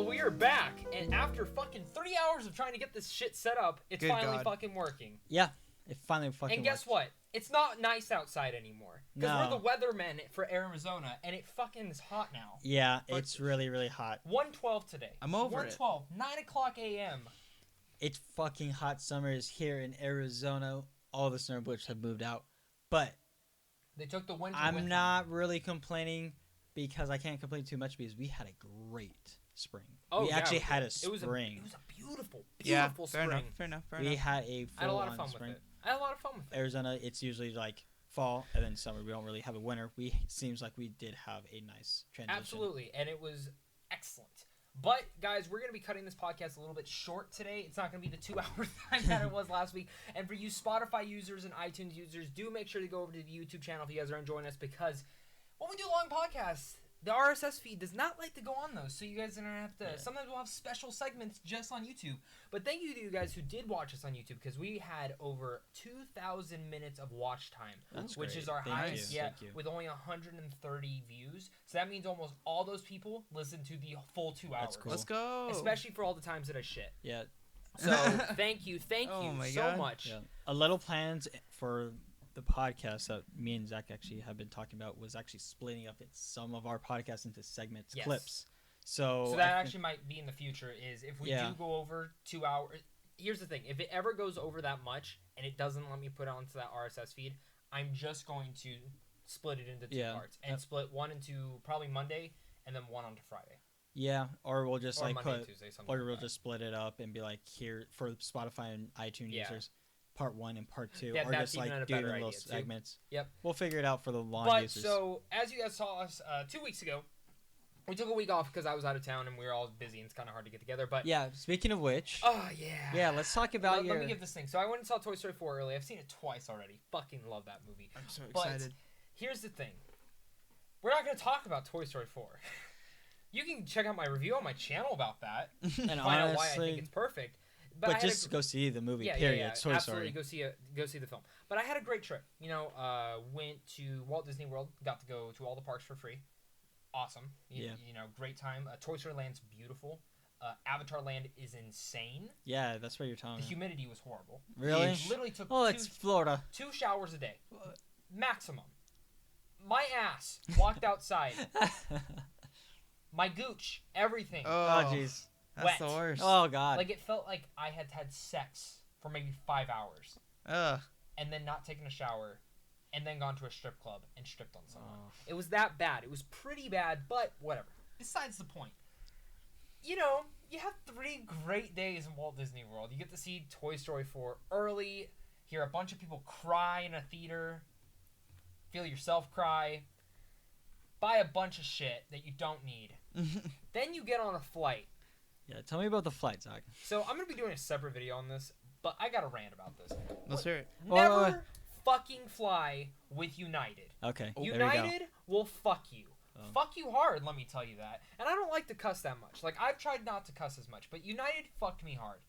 Well, we are back, and after fucking 3 hours of trying to get this shit set up, it's finally fucking working. Yeah, it finally fucking And guess what? It's not nice outside anymore. Because we're the weathermen for Arizona, and it fucking is hot now. Yeah, it's really, really hot. 1:12 today. I'm over it. 1:12, 9 o'clock a.m. It's fucking hot summers here in Arizona. All the snowbirds have moved out. But they took the winter I'm with not really complaining because I can't complain too much because we had a great spring. Oh, we actually had a spring. It was a beautiful, beautiful spring. Fair enough. We had a I had a lot of fun spring. with it. I had a lot of fun with it. Arizona, it's usually like fall and then summer. We don't really have a winter. Seems like we did have a nice transition. Absolutely, and it was excellent. But, guys, we're going to be cutting this podcast a little bit short today. It's not going to be the 2 hour time that it was last week. And for you Spotify users and iTunes users, do make sure to go over to the YouTube channel if you guys are enjoying us, because when we do long podcasts, the RSS feed does not like to go on those, so you guys are going to have to... Yeah. Sometimes we'll have special segments just on YouTube. But thank you to you guys who did watch us on YouTube, because we had over 2,000 minutes of watch time, which is our highest yet, with only 130 views. So that means almost all those people listened to the full 2 hours. That's cool. Let's go. Especially for all the times that I shit. Yeah. So thank you so much. Yeah. A little plans for the podcast that me and Zach actually have been talking about was actually splitting up some of our podcasts into segments, clips. So that actually might be in the future is if we do go over 2 hours. Here's the thing. If it ever goes over that much and it doesn't let me put it onto that RSS feed, I'm just going to split it into two parts and split one into probably Monday and then one onto Friday. Yeah, or we'll just Monday, Tuesday, or we'll just split it up and be like, here for Spotify and iTunes users, part 1 and part 2, or just like do the little segments. Yep, we'll figure it out for the long users. But so as you guys saw us 2 weeks ago, we took a week off because I was out of town and we were all busy and it's kind of hard to get together. But yeah, speaking of which, let's talk about Let me give this thing. So I went and saw Toy Story 4 early. I've seen it twice already. Fucking love that movie. I'm so excited. But here's the thing. We're not going to talk about Toy Story 4. You can check out my review on my channel about that and honestly, find out why I think it's perfect. But just go see the movie. Period. Toy absolutely. Go see the film. But I had a great trip. You know, went to Walt Disney World. Got to go to all the parks for free. Awesome. You know, great time. Toy Story Land's beautiful. Avatar Land is insane. Yeah, that's what you're telling me. The humidity was horrible. Really? It literally took it's Florida. 2 showers a day. Maximum. My ass walked outside. My gooch, everything. Oh, jeez. That's the worst. Oh, God. Like, it felt like I had had sex for maybe 5 hours. And then not taken a shower. And then gone to a strip club and stripped on someone. It was that bad. It was pretty bad, but whatever. Besides the point. You know, you have 3 great days in Walt Disney World. You get to see Toy Story 4 early, hear a bunch of people cry in a theater, feel yourself cry, buy a bunch of shit that you don't need. Then you get on a flight. Yeah, tell me about the flight, Zach. So I'm going to be doing a separate video on this, but I got a rant about this. Let's hear it. Never fucking fly with United. Okay, United will fuck you. Fuck you hard, let me tell you that. And I don't like to cuss that much. Like, I've tried not to cuss as much, but United fucked me hard.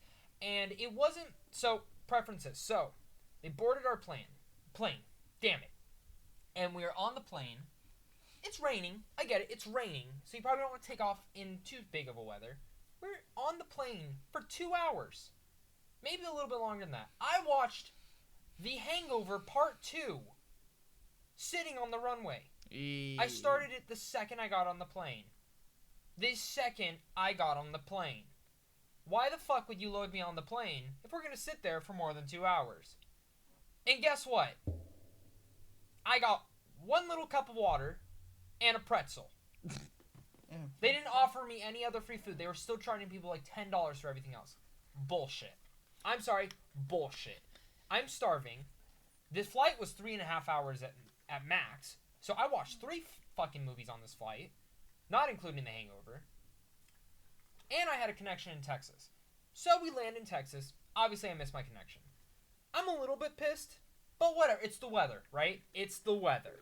And it wasn't... So, preferences. So, they boarded our plane. Damn it. And we are on the plane. It's raining. I get it. It's raining. So you probably don't want to take off in too big of a weather. We're on the plane for 2 hours. Maybe a little bit longer than that. I watched The Hangover Part 2 sitting on the runway. I started it the second I got on the plane. The second I got on the plane. Why the fuck would you load me on the plane if we're going to sit there for more than 2 hours? And guess what? I got 1 little cup of water and a pretzel. They didn't offer me any other free food. They were still charging people like $10 for everything else. Bullshit. I'm sorry. Bullshit. I'm starving. This flight was 3.5 hours at max. So I watched 3 fucking movies on this flight, not including The Hangover. And I had a connection in Texas. So we land in Texas. Obviously, I missed my connection. I'm a little bit pissed, but whatever. It's the weather, right? It's the weather.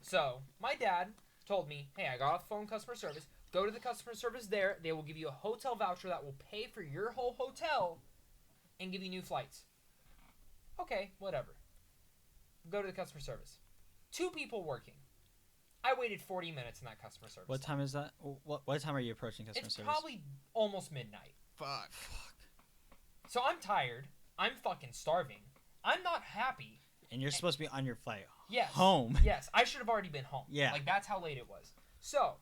So my dad told me, hey, I got off the phone customer service. Go to the customer service there. They will give you a hotel voucher that will pay for your whole hotel and give you new flights. Okay, whatever. Go to the customer service. 2 people working. I waited 40 minutes in that customer service. What time is that? What time are you approaching customer service? It's probably almost midnight. Fuck. So I'm tired. I'm fucking starving. I'm not happy. And you're supposed to be on your flight Yes. home. Yes, I should have already been home. Yeah. Like, that's how late it was. So,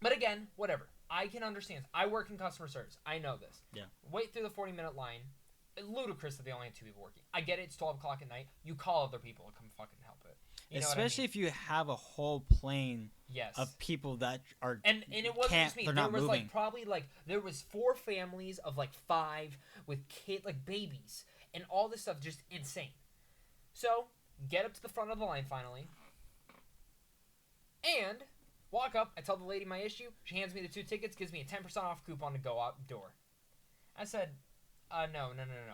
but again, whatever. I can understand. I work in customer service. I know this. Yeah. Wait through the 40-minute line. Ludicrous that they only have 2 people working. I get it. It's 12 o'clock at night. You call other people to come fucking help it. You know Especially what I mean? if you have a whole plane Yes. of people that are And it wasn't just me. they're There not was moving. there was 4 families of 5 with babies and all this stuff, just insane. So get up to the front of the line finally, and walk up. I tell the lady my issue. She hands me the 2 tickets, gives me a 10% off coupon to go out door. I said, no.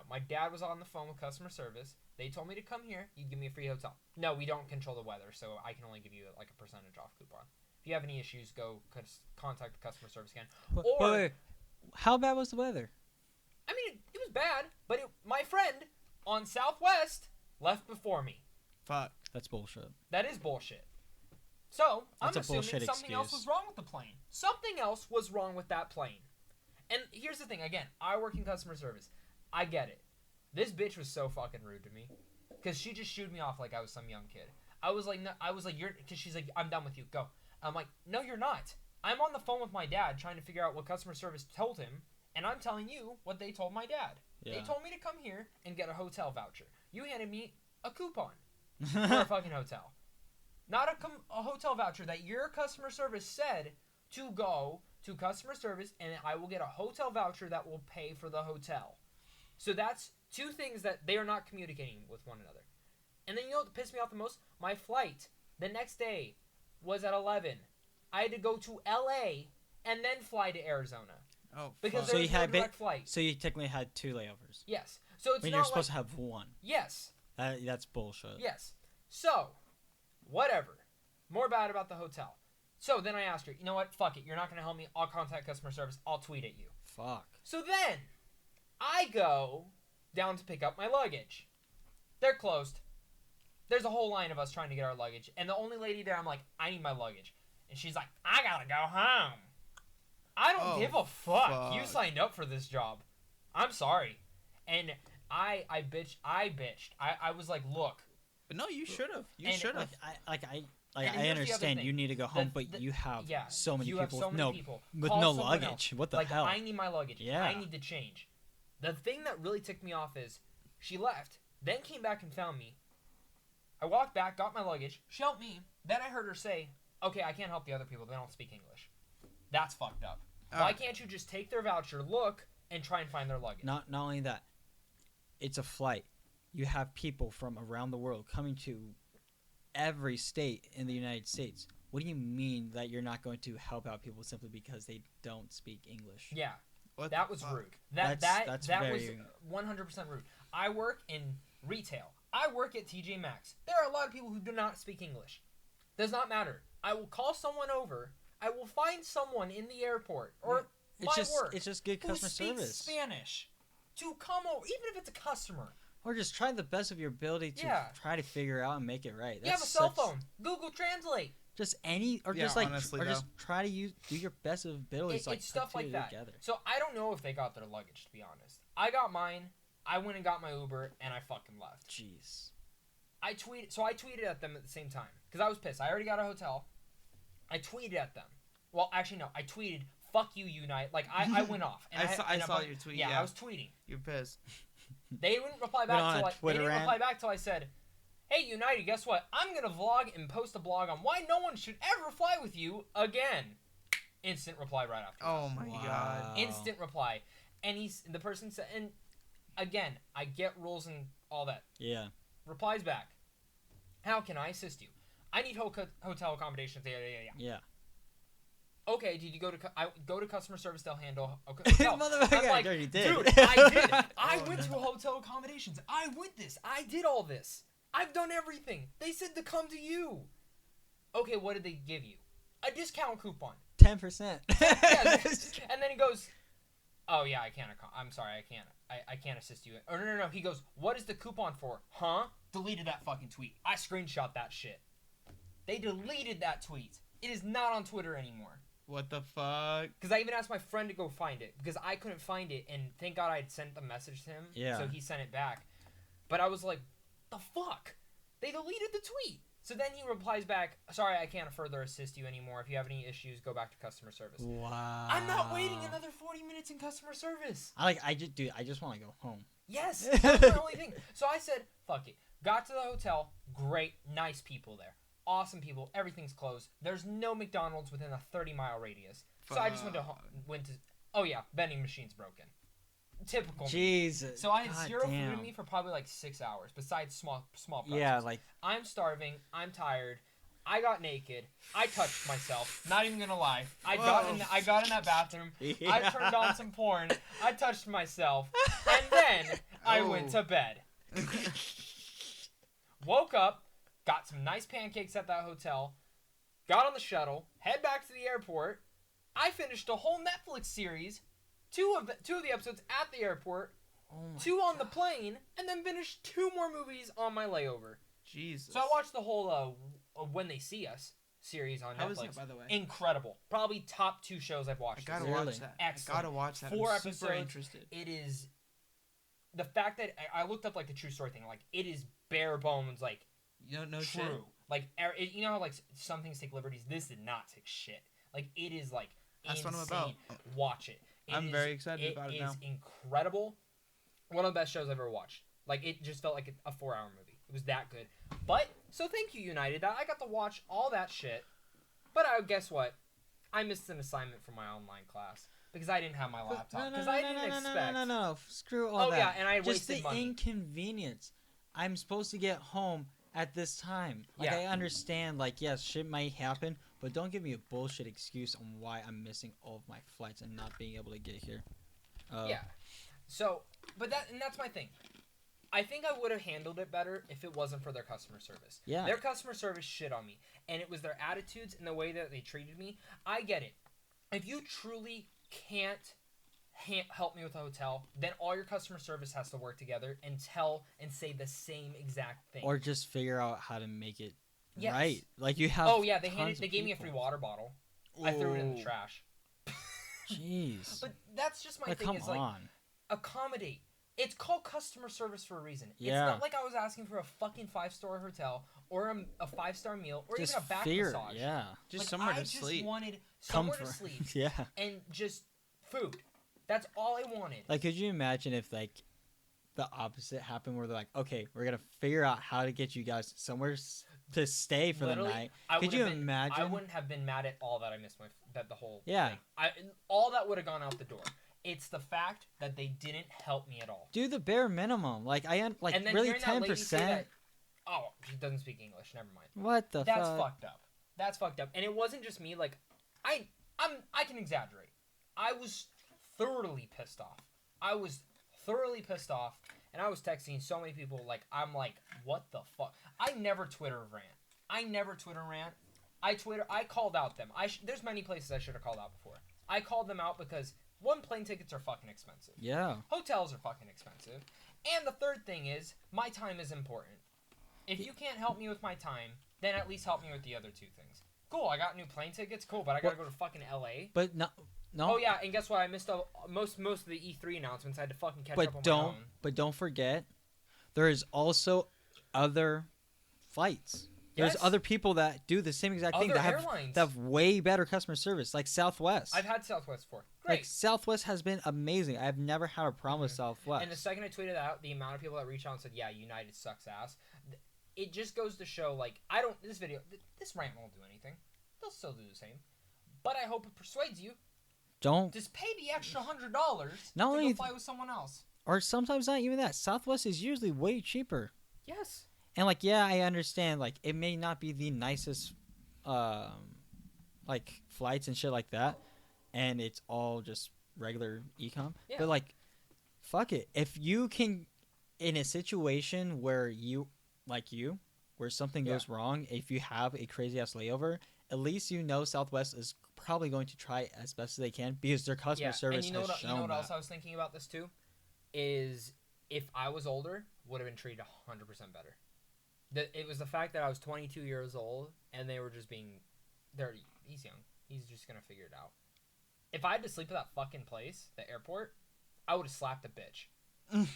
My dad was on the phone with customer service. They told me to come here. You give me a free hotel. No, we don't control the weather, so I can only give you a percentage off coupon. If you have any issues, go contact the customer service again. Wait. How bad was the weather? I mean, it was bad, but my friend on Southwest left before me. Fuck. That's bullshit. That is bullshit. So, That's I'm a assuming bullshit something else excuse. was wrong with the plane. Something else was wrong with that plane. And here's the thing. Again, I work in customer service. I get it. This bitch was so fucking rude to me. Because she just shooed me off like I was some young kid. I was like, no, because she's like, I'm done with you. Go. I'm like, no, you're not. I'm on the phone with my dad trying to figure out what customer service told him. And I'm telling you what they told my dad. Yeah. They told me to come here and get a hotel voucher. You handed me a coupon for a fucking hotel. Not a hotel voucher that your customer service said to go to customer service and I will get a hotel voucher that will pay for the hotel. So that's 2 things that they are not communicating with one another. And then you know what pissed me off the most? My flight the next day was at 11. I had to go to LA and then fly to Arizona. Oh, Because fuck. there was no direct flight. So you technically had 2 layovers. Yes. So it's When not you're supposed like, to have 1. Yes. That's bullshit. Yes. So, whatever. More bad about the hotel. So then I asked her, you know what? Fuck it. You're not going to help me. I'll contact customer service. I'll tweet at you. Fuck. So then, I go down to pick up my luggage. They're closed. There's a whole line of us trying to get our luggage. And the only lady there, I'm like, I need my luggage. And she's like, I gotta go home. I don't give a fuck. You signed up for this job. I'm sorry. And I bitched. I was like, look. But no, you should have. You And, should have. I here's the other understand thing. you need to go home, but you have so many people with Call no someone luggage. else. What the like, hell? I need my luggage. Yeah. I need to change. The thing that really ticked me off is she left, then came back and found me. I walked back, got my luggage. She helped me. Then I heard her say, okay, I can't help the other people. They don't speak English. That's fucked up. Why can't you just take their voucher, look, and try and find their luggage? Not only that, it's a flight. You have people from around the world coming to every state in the United States. What do you mean that you're not going to help out people simply because they don't speak English? Yeah. What That the was fuck? rude. That That's was very... 100% rude. I work in retail. I work at TJ Maxx. There are a lot of people who do not speak English. Does not matter. I will call someone over. I will find someone in the airport or work. It's just good customer who service. speaks Spanish to come over, even if it's a customer. Or just try the best of your ability to try to figure out and make it right. You have a cell phone. Google Translate. Just any, or Yeah, just like, honestly, or just try to do your best of abilities. It's stuff like that. Together. So I don't know if they got their luggage, to be honest. I got mine. I went and got my Uber, and I fucking left. Jeez. I tweeted at them at the same time because I was pissed. I already got a hotel. I tweeted at them. Well, actually, no. I tweeted, "Fuck you, Unite." Like I went off. And I saw your tweet. Yeah, I was tweeting. You're pissed. They didn't reply back till I said, "Hey, United, guess what? I'm gonna vlog and post a blog on why no one should ever fly with you again." Instant reply right after. Oh my god. Instant reply, and the person said, and again, I get rules and all that. Yeah. Replies back. How can I assist you? I need hotel accommodations. Yeah. Okay, did you go to customer service? They'll handle hotel. Motherfucker, I'm like, you did. dude, I did. I went to hotel accommodations. I went this. I did all this. I've done everything. They said to come to you. Okay, what did they give you? A discount coupon. 10%. Yes. And then he goes, "Oh yeah, I can't. I'm sorry, I can't. I can't assist you." Or no. He goes, "What is the coupon for?" Huh? Deleted that fucking tweet. I screenshot that shit. They deleted that tweet. It is not on Twitter anymore. What the fuck? Because I even asked my friend to go find it because I couldn't find it, and thank God I had sent the message to him. Yeah. So he sent it back. But I was like, the fuck? They deleted the tweet. So then he replies back, sorry, I can't further assist you anymore. If you have any issues, go back to customer service. Wow. I'm not waiting another 40 minutes in customer service. I just want to go home. Yes, that's the only thing. So I said, fuck it. Got to the hotel. Great, nice people there. Awesome people. Everything's closed. There's no McDonald's within a 30-mile radius. So I just went to. Oh yeah, vending machine's broken. Typical. Jesus. So I had God zero damn. food in me for probably like 6 hours. Besides small pretzels. Yeah, like I'm starving. I'm tired. I got naked. I touched myself. Not even gonna lie. I got in that bathroom. Yeah. I turned on some porn. I touched myself, and then I went to bed. Woke up, got some nice pancakes at that hotel, got on the shuttle, head back to the airport. I finished a whole Netflix series, two of the episodes at the airport, two on the plane, and then finished 2 more movies on my layover. Jesus. So I watched the whole When They See Us series on Netflix. How was that, by the way? Incredible. Probably top 2 shows I've watched. I gotta this year. watch that. Excellent. I gotta watch that. 4 I'm episodes. super interested. It is the fact that I looked up like the true story thing. Like it is bare bones, like No true. shit. Like you know how like some things take liberties. This did not take shit. Like it is like That's insane. what I'm about. Watch it. I'm very excited about it now. It is incredible. One of the best shows I've ever watched. Like it just felt like a 4-hour movie. It was that good. But so thank you, United. That I got to watch all that shit. But guess what? I missed an assignment for my online class because I didn't have my laptop. Because I didn't expect. No. Screw all that. Oh yeah, and I just wasted the money. inconvenience. I'm supposed to get home at this time. Like Yeah. I understand. Like yes, shit might happen, but don't give me a bullshit excuse on why I'm missing all of my flights and not being able to get here. Yeah. So, but that's my thing. I think I would have handled it better if it wasn't for their customer service. Yeah. Their customer service shit on me, and it was their attitudes and the way that they treated me. I get it. If you truly can't help me with a hotel, then all your customer service has to work together and say the same exact thing. Or just figure out how to make it Yes. right. Like you have. Oh yeah, they tons of gave me a people. free water bottle. I threw it in the Ooh. trash. Jeez. But that's just my Like, thing. come Is like on. accommodate. It's called customer service for a reason. Yeah. It's not like I was asking for a fucking 5-star hotel or a 5-star meal or Just even a back fear. massage. Yeah. Just Like, somewhere I to just sleep. wanted somewhere to Comfort. sleep Yeah. and just food. That's all I wanted. Like, could you imagine if like the opposite happened, where they're like, okay, we're gonna figure out how to get you guys somewhere to stay for Literally, the night. I Could would you have been, imagine? I wouldn't have been mad at all that I missed the whole Yeah. thing. All that would have gone out the door. It's the fact that they didn't help me at all. Do the bare minimum. Like And then really hearing that lady say 10%. that, oh, she doesn't speak English. Never mind. What the That's fuck? fucked up. That's fucked up. And it wasn't just me. Like, I can exaggerate. I was thoroughly pissed off. And I was texting so many people. Like, I'm like, what the fuck? I never Twitter rant. I called out them. There's many places I should have called out before. I called them out because, one, plane tickets are fucking expensive. Yeah. Hotels are fucking expensive. And the third thing is, my time is important. If you can't help me with my time, then at least help me with the other 2 things. Cool, I got new plane tickets. Cool, but I gotta go to fucking LA. But no. Oh yeah, and guess what? I missed most of the E3 announcements. I had to fucking catch up on my own. But don't forget, there is also other flights. There's Yes. other people that do the same exact thing Other that airlines. have way better customer service, like Southwest. I've had Southwest before. Great. Like Southwest has been amazing. I've never had a problem with Southwest. And the second I tweeted out, the amount of people that reached out and said, "Yeah, United sucks ass," it just goes to show, like, this rant won't do anything. They'll still do the same. But I hope it persuades you. Don't. Just pay the extra $100 Not to only go fly with someone else. Or sometimes not even that. Southwest is usually way cheaper. Yes. And like, yeah, I understand. Like, it may not be the nicest, like flights and shit like that, and it's all just regular econ. Yeah. But like, fuck it. If you can, in a situation where where something Yeah. goes wrong, if you have a crazy ass layover, at least you know Southwest is probably going to try as best as they can because their customer service and you know has what, shown you know what that. else I was thinking about this too? Is if I was older, would have been treated 100% better. It was the fact that I was 22 years old and they were just being, he's young. He's just gonna figure it out. If I had to sleep at that fucking place, the airport, I would have slapped the bitch.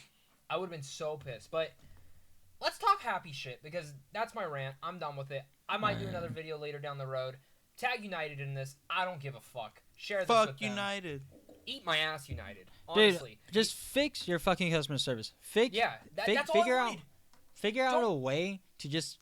I would have been so pissed. But let's talk happy shit because that's my rant. I'm done with it. I might do another video later down the road. Tag United in this. I don't give a fuck. Share this with them. Fuck United. Eat my ass, United. Honestly. Dude, just fix your fucking customer service. That's all I wanted. Figure out a way to just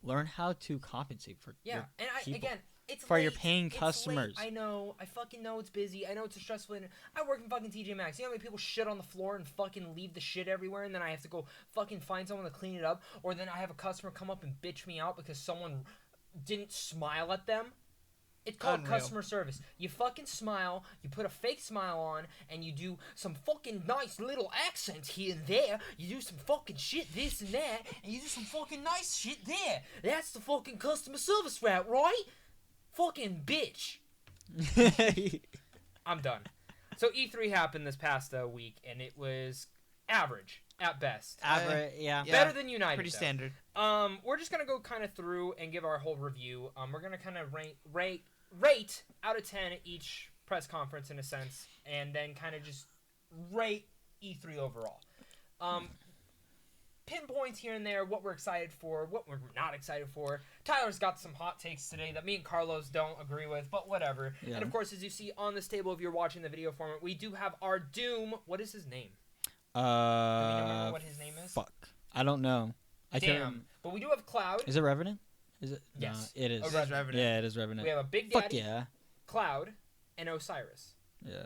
learn how to compensate for your people. Again, it's for late. your paying It's customers. late. I know. I fucking know it's busy. I know it's a stressful. I work in fucking TJ Maxx. You know how many people shit on the floor and fucking leave the shit everywhere, and then I have to go fucking find someone to clean it up, or then I have a customer come up and bitch me out because someone didn't smile at them. It's called Unreal. customer service. You fucking smile, you put a fake smile on, and you do some fucking nice little accents here and there. You do some fucking shit this and that, and you do some fucking nice shit there. That's the fucking customer service route, right? Fucking bitch. I'm done. So E3 happened this past week, and it was average at best. Yeah. Better than United. Pretty though. standard. We're just gonna go kind of through and give our whole review. We're gonna kind of rate out of 10 each press conference in a sense, and then kind of just rate E3 overall. Pinpoints here and there, what we're excited for, what we're not excited for. Tyler's got some hot takes today that me and Carlos don't agree with, but whatever. Yeah. And of course, as you see on this table, if you're watching the video format, we do have our Doom. What is his name? Do we remember what his name is? Fuck. I don't know. Damn. But we do have Cloud. Is it Revenant? Is it? Yes. No, it is. Oh, It is Revenant. Yeah, it is Revenant. We have a Big Fuck Daddy, yeah. Cloud, and Osiris. Yeah.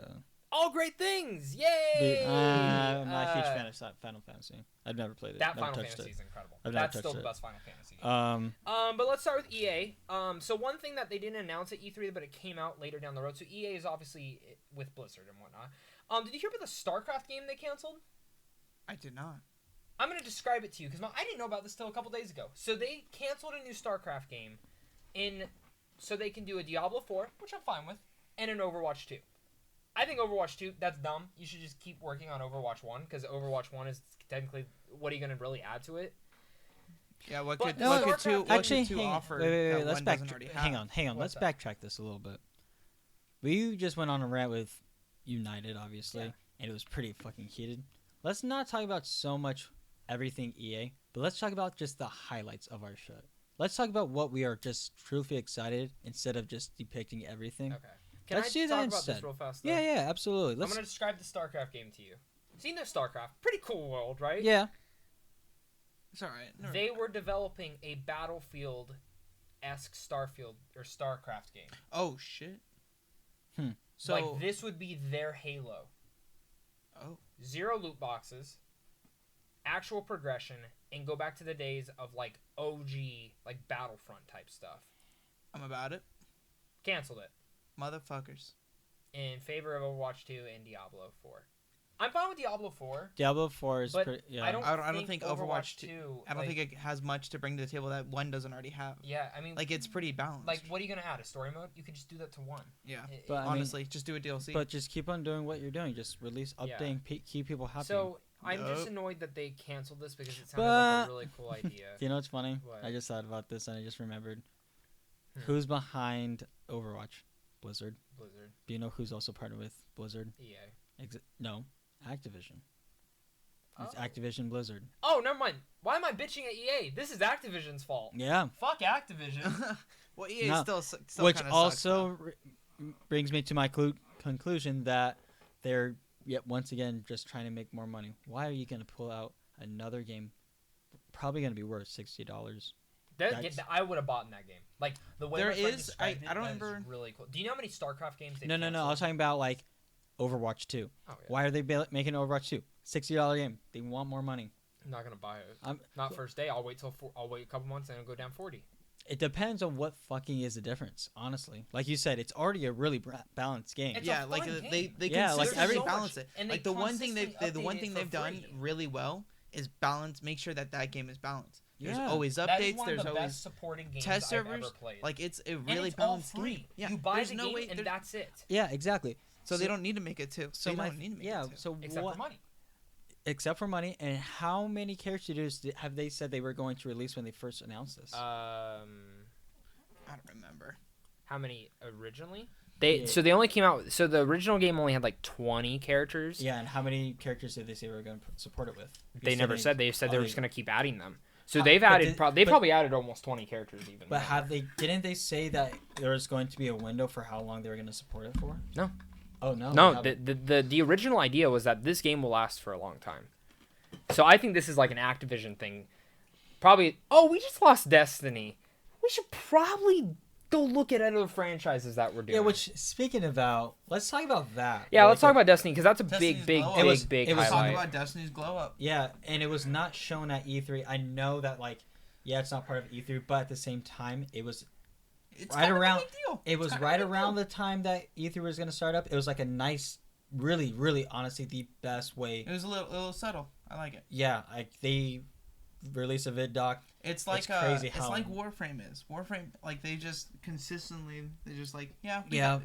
All great things! Yay! I'm not a huge fan of Final Fantasy. I've never played it. That Never Final touched Fantasy it. is incredible. I've never That's still touched the it. best Final Fantasy game. But let's start with EA. So one thing that they didn't announce at E3, but it came out later down the road. So EA is obviously with Blizzard and whatnot. Did you hear about the StarCraft game they canceled? I did not. I'm going to describe it to you because I didn't know about this till a couple days ago. So they canceled a new StarCraft game so they can do a Diablo 4, which I'm fine with, and an Overwatch 2. I think Overwatch 2, that's dumb. You should just keep working on Overwatch 1 because Overwatch 1 is technically, what are you going to really add to it? Yeah, what But could no, two Actually, offer wait, that let's one doesn't already have? hang on. What's Let's that? backtrack this a little bit. We just went on a rant with United, obviously, Yeah. and it was pretty fucking heated. Let's not talk about so much everything EA, but let's talk about just the highlights of our show. Let's talk about what we are just truly excited instead of just depicting everything. Okay. Can Let's I do that talk about this instead. real fast? Though? Yeah, absolutely. I'm going to describe the StarCraft game to you. So you know StarCraft. Pretty cool world, right? Yeah. It's all right. No, They were developing a Battlefield-esque Starfield or StarCraft game. Oh shit. Hmm. So like this would be their Halo. Oh. 0 loot boxes, actual progression, and go back to the days of like OG, like Battlefront type stuff. I'm about it. Canceled it Motherfuckers. in favor of Overwatch 2 and Diablo 4. I'm fine with Diablo 4. Diablo 4 is But pretty, yeah. I don't think think Overwatch 2. I don't think it has much to bring to the table that one doesn't already have. Yeah, I mean, Like it's pretty balanced. like what are you gonna add? A story mode? You could just do that to 1. yeah. But I mean- Honestly, just do a DLC. But just keep on doing what you're doing. Just release, Yeah. updating, keep people happy. So I'm just Nope. annoyed that they canceled this because it sounded like a really cool idea. Do you know what's funny? What? I just thought about this and I just remembered. Hmm. Who's behind Overwatch? Blizzard. Blizzard, Do you know who's also partnered with Blizzard? EA. No, Activision. It's Oh. Activision Blizzard. Oh, never mind. Why am I bitching at EA? This is Activision's fault. Yeah. Fuck Activision. well, EA No. still Which kinda also sucks, brings me to my conclusion that they're yet once again just trying to make more money. Why are you going to pull out another game? Probably going to be worth $60. I would have bought in that game. Like the way There my friend is- described I don't that is remember- really cool. Do you know how many StarCraft games? No. I was talking about like Overwatch 2. Oh, yeah. Why are they making Overwatch 2? $60 game. They want more money. I'm not gonna buy it. I'm- Not first day. I'll wait I'll wait a couple months and it'll go down 40. It depends on what fucking is the difference, honestly. Like you said, it's already a really balanced game. It's yeah, a like fun they game. Yeah, like consistently every- balance it. and they Like the one thing consistently the one update thing it they've for done free. really well is balance. Make sure that game is balanced. There's Yeah. always That is updates. one There's of the always best supporting games test I've servers. ever played. Like it's a and really it's all balanced free. game. Yeah, You buy there's the no game way. and that's it. Yeah, exactly. So they don't need to make it two. So they my don't need to make yeah. it two. So Except what? for money. except for money. And how many characters have they said they were going to release when they first announced this? I don't remember. How many originally? Yeah. So they only came out. So the original game only had like 20 characters. Yeah, and how many characters did they say were going to support it with? They never said. They said they were just going to keep adding them. So How- they've but added. did- They but- probably added almost 20 characters even. But didn't they say that there was going to be a window for how long they were going to support it for? No. Oh no. No, they the original idea was that this game will last for a long time. So I think this is like an Activision thing. Probably. Oh, we just lost Destiny. We should probably go look at other franchises that we're doing. Yeah, which speaking about, let's talk about that. Yeah, let's talk Like, about Destiny because that's a Destiny's big glow up. big It was- Talk highlight. about Destiny's glow up. Yeah, and it was not shown at E3. I know that it's not part of E3, but at the same time, it was It's Right kind of a around- big deal. it It's was kind of a right big around deal. the time that E3 was going to start up. It was like a nice, really, really, honestly, the best way. It was a little subtle. I like it. Yeah, like they released a vid doc. It's like crazy it's how- like Warframe is. Warframe, like they just consistently, they just like we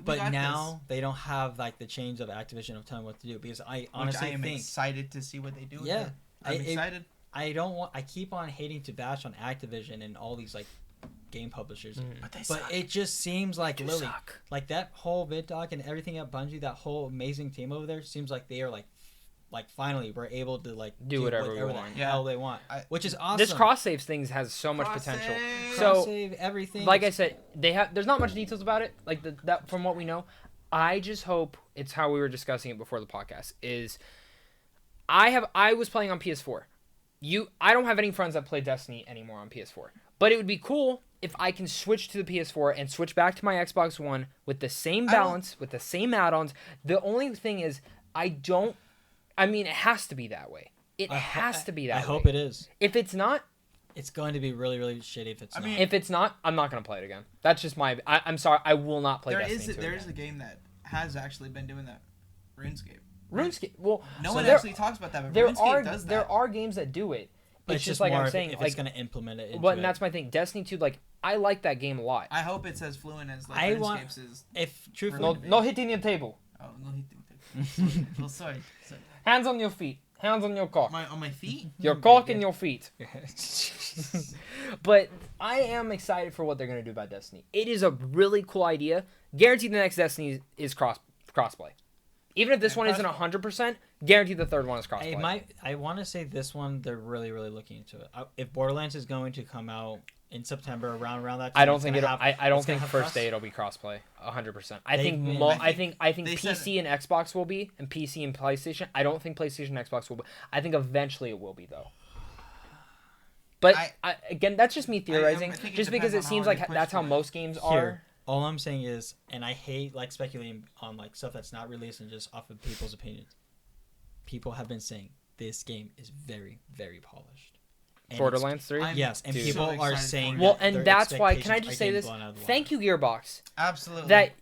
But got now they don't have like the change of Activision of telling what to do because I this. Which honestly I am think excited to see what they do. With Yeah, it. I'm excited. I don't want. I keep on hating to bash on Activision and all these like game publishers, But they but suck. it just seems like Do Lily, suck. like that whole vid doc and everything at Bungie, that whole amazing team over there seems like they are like finally we're able to like Do whatever we the want. hell they want, which is awesome. This cross saves things has so much Cross potential. save. So, save everything. like I said, there's not much details about it. Like that from what we know, I just hope it's how we were discussing it before the podcast. Is I was playing on PS4. I don't have any friends that play Destiny anymore on PS4. But it would be cool if I can switch to the PS4 and switch back to my Xbox One with the same balance, with the same add-ons. The only thing is, it has to be that way. It has to be that way. I hope it is. If it's not, It's going to be really, really shitty if it's I not. mean, if it's not, I'm not gonna play it again. That's just I'm sorry, I will not play Destiny 2 there again. is a game that has actually been doing that. RuneScape. RuneScape. Well, No so one there- actually talks about that, but there RuneScape are does that. there are games that do it. But It's just like more I'm if- saying, if like, it's going to implement it. Into but it. that's my thing. Destiny 2, like, I like that game a lot. I hope it's as fluent as like I want- RuneScape's is. if truthfully, No, no hitting the table. Oh no, he think. Oh, sorry. Hands on your feet. Hands on your cock. On my feet. Your cock and your feet. But I am excited for what they're gonna do about Destiny. It is a really cool idea. Guaranteed the next Destiny is crossplay. Even if this Yeah, one isn't 100%, guaranteed the third one is crossplay. I want to say this one they're really, really looking into it. If Borderlands is going to come out in September around that time, I don't it's think gonna it'll. have- I don't it's gonna think have first cross- day it'll be crossplay. 100%. I think they said PC and Xbox will be, and PC and PlayStation. I don't think PlayStation and Xbox will be. I think eventually it will be though. But again, that's just me theorizing. I think it Just because depends it on seems how like they push that's how for it. most games are. Here, all I'm saying is, and I hate like speculating on like stuff that's not released and just off of people's opinions. People have been saying this game is very, very polished. And Borderlands 3. yes, and Dude. people So are excited saying for it. Well, that and their that's why. Can I expectations just are say getting this? blown out of the water. Thank you, Gearbox. Absolutely. That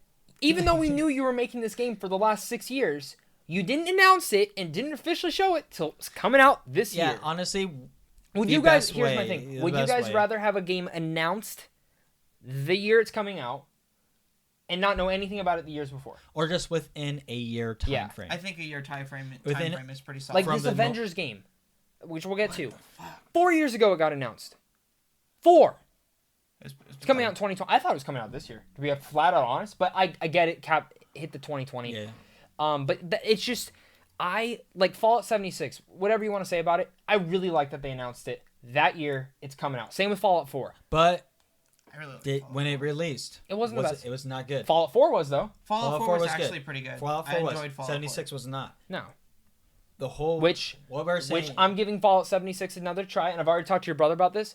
even though we knew you were making this game for the last 6 years, you didn't announce it and didn't officially show it till it's coming out this Yeah, year. honestly, Would the you guys? best Here's my way- thing. the Would you best guys way. rather have a game announced the year it's coming out and not know anything about it the years before? or just within a year time Yeah. frame. I think a year time frame Within- is pretty solid. Like From this the Avengers game, which we'll get What to. the fuck? 4 years ago it got announced. 4. It's It's coming out in 2020. I thought it was coming out this year, to be flat out honest. But I get it. Cap hit the 2020. Yeah. But it's just, I like Fallout 76. Whatever you want to say about it, I really like that they announced it that year. It's coming out. Same with Fallout 4. But I really like when it released, It wasn't the was best. it was not good. Fallout 4 was though. Fallout 4 was good. actually pretty good. Fallout 4 I was. enjoyed Fallout 76 was not. No. The whole Which what we're saying. Which I'm giving Fallout 76 another try, and I've already talked to your brother about this.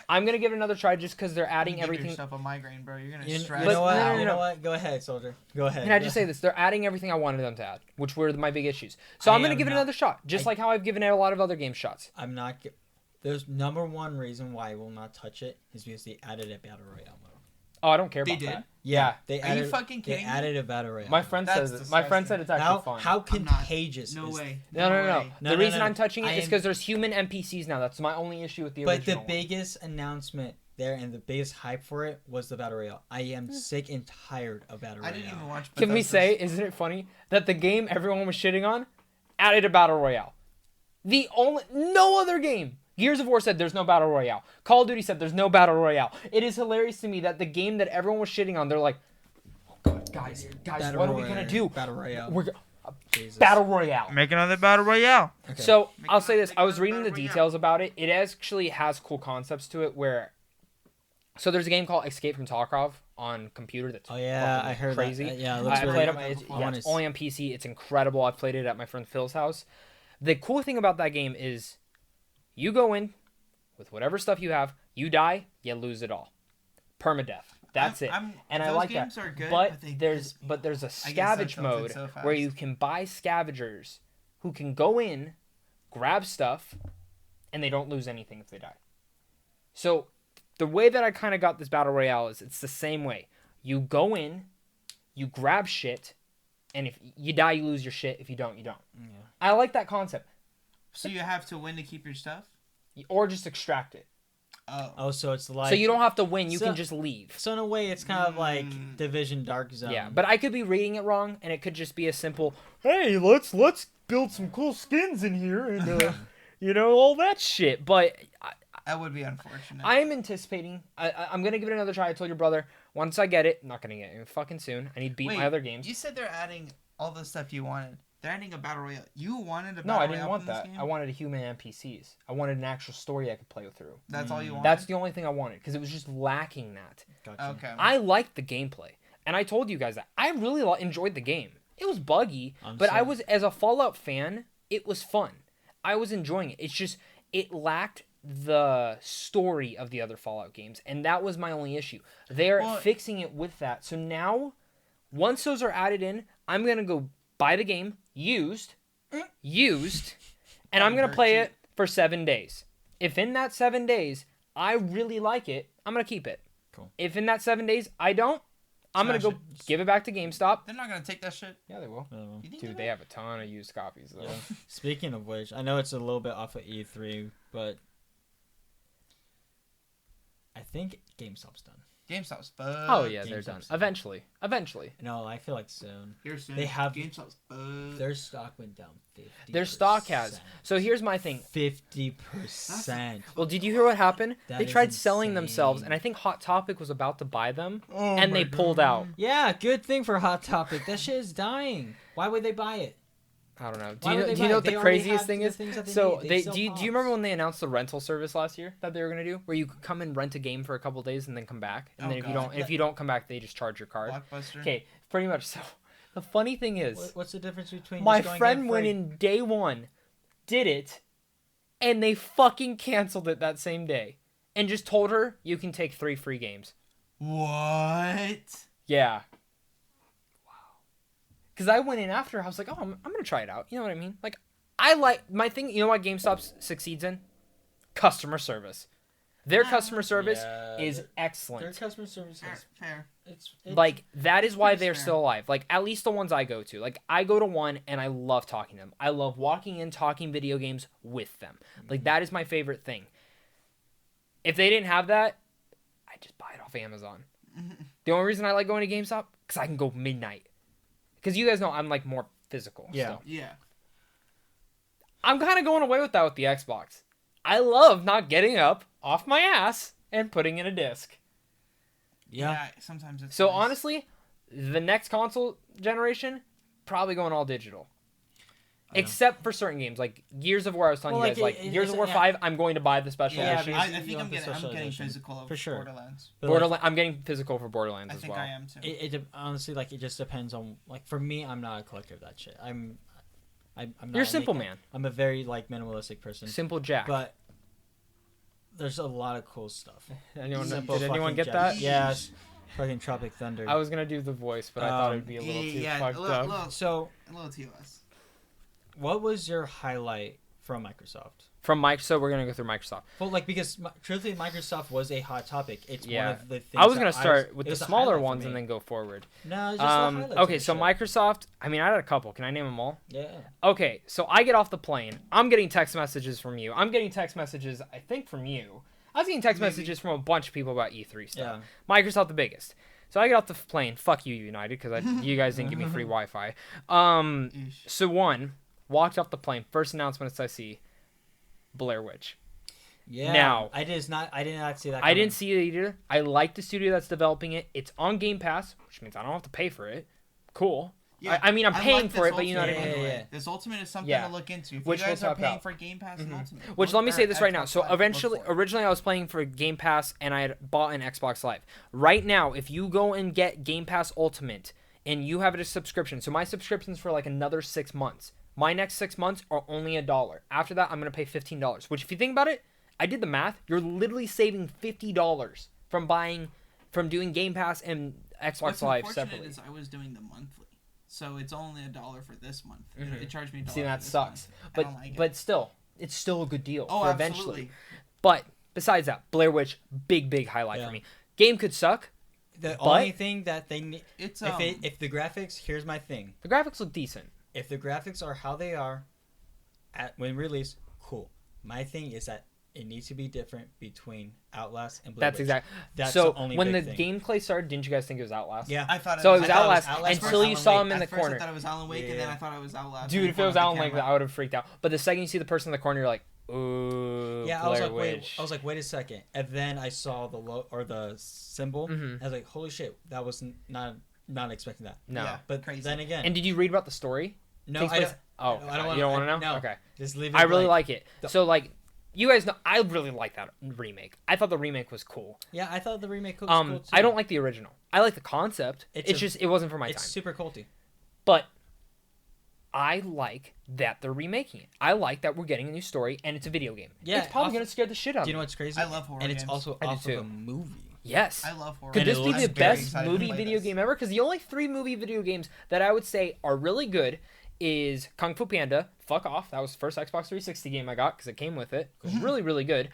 I'm gonna give it another try just because they're adding Give everything. yourself a migraine, bro. You're gonna you, stress. you know what? no, You no. know what? Go ahead, soldier. Go ahead. Can I just say this? They're adding everything I wanted them to add, which were my big issues. So I'm gonna give it another shot, just like how I've given it a lot of other game shots. I'm not. There's number one reason why I will not touch it is because they added a battle royale mode. Oh, I don't care They about did? that. Yeah, they Are added. you fucking They kidding me? added a battle royale. My friend That's says it. My friend said it's actually fun. how I'm not- contagious No is way. No. way. No, The no, reason no. I'm touching it I is am- because there's human NPCs now. That's my only issue with the But the original. one. biggest announcement there and the biggest hype for it was the battle royale. I am sick and tired of battle I royale. didn't even watch. Can we Bethesda's. say, isn't it funny that the game everyone was shitting on added a battle royale? No other game. Gears of War said there's no battle royale. Call of Duty said there's no battle royale. It is hilarious to me that the game that everyone was shitting on, they're like, oh God, guys, Battle what are we gonna do? Battle Royale. Jesus. Battle royale. Make another battle royale. Okay. So Make I'll it- say this: make I was another reading the battle royale. details about it. It actually has cool concepts to it. So there's a game called Escape from Tarkov on computer that's Oh yeah, fucking I heard crazy. That. Yeah, it looks I really. played it. good. It's, I yeah, wanna it's only on PC. It's incredible. I've played it at my friend Phil's house. The cool thing about that game is, you go in with whatever stuff you have. You die, you lose it all. Permadeath. That's it. And I those like that. games are good, But they there's piss me there's a off. I get so scavenge tilted mode so where fast. you can buy scavengers who can go in, grab stuff, and they don't lose anything if they die. So the way that I kind of got this battle royale is it's the same way. You go in, you grab shit, and if you die, you lose your shit. If you don't, you don't. Yeah. I like that concept. So you have to win to keep your stuff. Or just extract it. Oh, so it's like. So you don't have to win. You So- can just leave. So in a way, it's kind of like Mm. Division Dark Zone. Yeah, but I could be reading it wrong, and it could just be a simple, hey, let's build some cool skins in here, and all that shit. But That would be unfortunate. I am anticipating. I'm gonna give it another try. I told your brother once I get it. I'm not gonna get it fucking soon. I need to beat Wait, my other games. You said they're adding all the stuff you wanted. They're adding a battle royale. You wanted a battle No, I royale didn't want from this that. game? I wanted a human NPCs. I wanted an actual story I could play through. That's all you wanted. That's the only thing I wanted because it was just lacking that. Gotcha. Okay. I liked the gameplay, and I told you guys that I really enjoyed the game. It was buggy, I'm but I sorry. was, as a Fallout fan, it was fun. I was enjoying it. It's just it lacked the story of the other Fallout games, and that was my only issue. They're Well- fixing it with that. So now, once those are added in, I'm gonna go buy the game used, and I'm gonna play it for 7 days. If in that 7 days I really like it, I'm gonna keep it. Cool. If in that 7 days I don't, I'm gonna Smash go it. give it back to GameStop. They're not gonna take that shit. Yeah, they will. You think Dude, they have a ton of used copies though. Yeah. Speaking of which, I know it's a little bit off of E3, but I think GameStop's done. GameStop's fucked. Oh yeah, they're GameStop's done. done. Eventually. No, I feel like soon. Here soon. They have- GameStop's fucked. Their stock went down 50%. Their stock has. So here's my thing. 50%. Well, did you hear what happened? That They is tried selling themselves, insane. and I think Hot Topic was about to buy them, Oh and my they pulled God. out. Yeah, good thing for Hot Topic. That shit is dying. Why would they buy it? I don't know. Why would they Do you buy know it? what the They already craziest have thing the is? things that they So need. they sell do you pops. remember when they announced the rental service last year that they were gonna do, where you could come and rent a game for a couple days and then come back, and Oh, then if you God. don't come back, they just charge your card. Blockbuster. Okay, pretty much. So the funny thing is, What's the difference between my just going friend in went free- in day one, did it, and they fucking canceled it that same day, and just told her you can take 3 free games. What? Yeah. Because I went in after, I was like, oh, I'm going to try it out. You know what I mean? Like, I like, my thing, you know what GameStop succeeds in? Customer service. Their Yeah, customer service Yeah, is their excellent. customer service Fair. is Fair. it's Like, that is why pretty they're fair. still alive. Like, at least the ones I go to. Like, I go to one, and I love talking to them. I love walking in, talking video games with them. Like, that is my favorite thing. If they didn't have that, I'd just buy it off Amazon. The only reason I like going to GameStop, because I can go midnight. Because you guys know I'm, like, more physical. Yeah. So. Yeah. I'm kind of going away with that with the Xbox. I love not getting up off my ass and putting in a disc. yeah. Sometimes it's. So nice. honestly, the next console generation, probably going all digital. I know. Except for certain games, like Gears of War. I was telling Well, you guys, like, like Gears of War yeah. 5. I'm going to buy the special Yeah, edition. because I you think want I'm the getting special edition. physical of For sure. Borderlands. But, like, Borderlands. I'm getting physical for Borderlands I as think well. I am too. honestly, like, it just depends on, like, for me, I'm not a collector of that shit. I'm not You're a like- simple man, I'm a very, like, minimalistic person. simple Jack. But there's a lot of cool stuff. Anyone, Simple did anyone fucking get Jack. that? Yes. Fucking Tropic Thunder. I was gonna do the voice, but I thought it'd be a little too fucked up. So, A little TOS. what was your highlight from Microsoft? From Mike, so we're gonna go through Microsoft. Well, like, because truthfully, Microsoft was a hot topic. It's Yeah. one of the things. I was that gonna start with it the was a smaller highlight for ones me. and then go forward. No, it's just the highlights of Okay, the so shit. Microsoft. I mean, I had a couple. Can I name them all? Yeah. Okay, so I get off the plane. I'm getting text messages from you. I'm getting text messages, I think, from you. I was getting text Maybe. messages from a bunch of people about E3 stuff. Yeah. Microsoft the biggest. So I get off the plane. Fuck you, United, because you guys didn't give me free Wi-Fi. Eesh. So one, walked off the plane. First announcement I see, Blair Witch. Yeah. Now, I did not see that. I didn't see it either. I like the studio that's developing it. It's on Game Pass, which means I don't have to pay for it. Cool. Yeah, I mean, I'm paying like for it, but you know what I Ultimate mean? anyway. Yeah. This Ultimate is something Yeah. to look into. If Which you guys we'll are talk paying about. for Game Pass and Ultimate. Which, let me say this right now. So, Xbox Live, eventually, look for it. originally I was playing for Game Pass, and I had bought an Xbox Live. Right now, if you go and get Game Pass Ultimate, and you have a subscription, so my subscription's for like another 6 months. My next 6 months are only $1. After that, I'm going to pay $15. Which, if you think about it, I did the math. You're literally saving $50 from doing Game Pass and Xbox What's Live unfortunate separately. is I was doing the monthly, so it's only $1 for this month. Mhm. It charged me $1. See, that for this sucks. month. I But don't like it. but still, it's still a good deal Oh, for absolutely. eventually. But besides that, Blair Witch, big highlight Yeah. for me. Game could suck. The But- only thing that they need, It's if the graphics, here's my thing. The graphics look decent. If the graphics are how they are, when released, cool. My thing is that it needs to be different between Outlast and Blair That's Witch. exactly. That's So the only when the big thing. gameplay started, didn't you guys think it was Outlast? Yeah. I thought So it was I thought it was Outlast Outlast until you versus saw Alan him in the At first corner. I thought it was Alan Wake, and Yeah. then I thought it was Outlast. Dude, when if he it was pointed Alan the Wake, camera. I would have freaked out. But the second you see the person in the corner, you're like, ooh, Yeah, Blair Witch. I was like, wait a second, and then I saw the symbol. Mhm. I was like, holy shit, that was not expecting that. No. Yeah. But Crazy. then again, And did you read about the story? no, Takes I place- don't. Oh, I don't wanna- you don't want to I- know? no. Okay. Just leave it. I really blank. like it. The- So, like, you guys know, I really like that remake. I thought the remake was cool. Yeah, I thought the remake was cool too. I don't like the original. I like the concept. It's It's a- just, it wasn't for my It's time. super culty. But I like that they're remaking it. I like that we're getting a new story, and it's a video game. Yeah, It's probably also- going to scare the shit out Do of you know me. what's crazy? I love horror And it's games. also I do off too. of a movie. Yes. I love horror. Could And this it be looks the very best excited to movie play video this. game ever? Because the only 3 movie video games that I would say are really good is Kung Fu Panda. Fuck off. That was the first Xbox 360 game I got because it came with it. It was really, really good.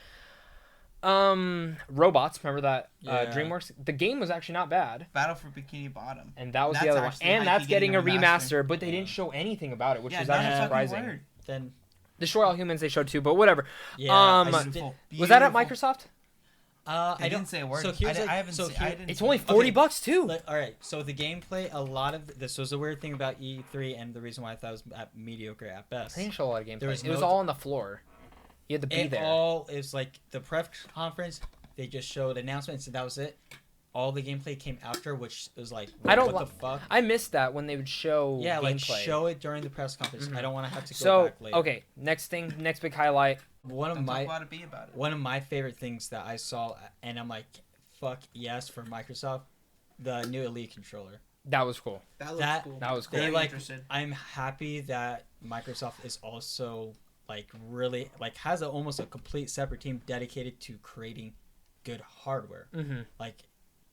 Robots. Remember that Yeah. DreamWorks? The game was actually not bad. Battle for Bikini Bottom. And that was the That's other one. actually And high-key that's getting a getting a remaster, remaster. but they didn't show anything about it, which Yeah, was not actually a fucking surprising. word. Then Destroy All Humans they showed too, but whatever. yeah, Um, I just Beautiful. Was that at Beautiful. Microsoft? I They don't didn't say a word. So here's I haven't seen. I here- didn't It's see only it. $40 Okay. too. All right, so the gameplay, a lot of this was a weird thing about E3, and the reason why I thought it was mediocre at best. They didn't show a lot of gameplay. There was It was no- all on the floor. You had to be It there. all is like the press conference. They just showed announcements, and that was it. All the gameplay came after, which was like, I don't what the fuck? I missed that when they would show Yeah, gameplay. like show it during the press conference. Mhm. I don't want to have to go So back later. okay, next big highlight. One of Don't talk my about it. Be about it. one of my favorite things that I saw, and I'm like, fuck yes for Microsoft, the new Elite controller. That was cool. That looks that- cool. that was cool. They Very like. interested. I'm happy that Microsoft is also like really like has almost a complete separate team dedicated to creating good hardware. Mm-hmm. Like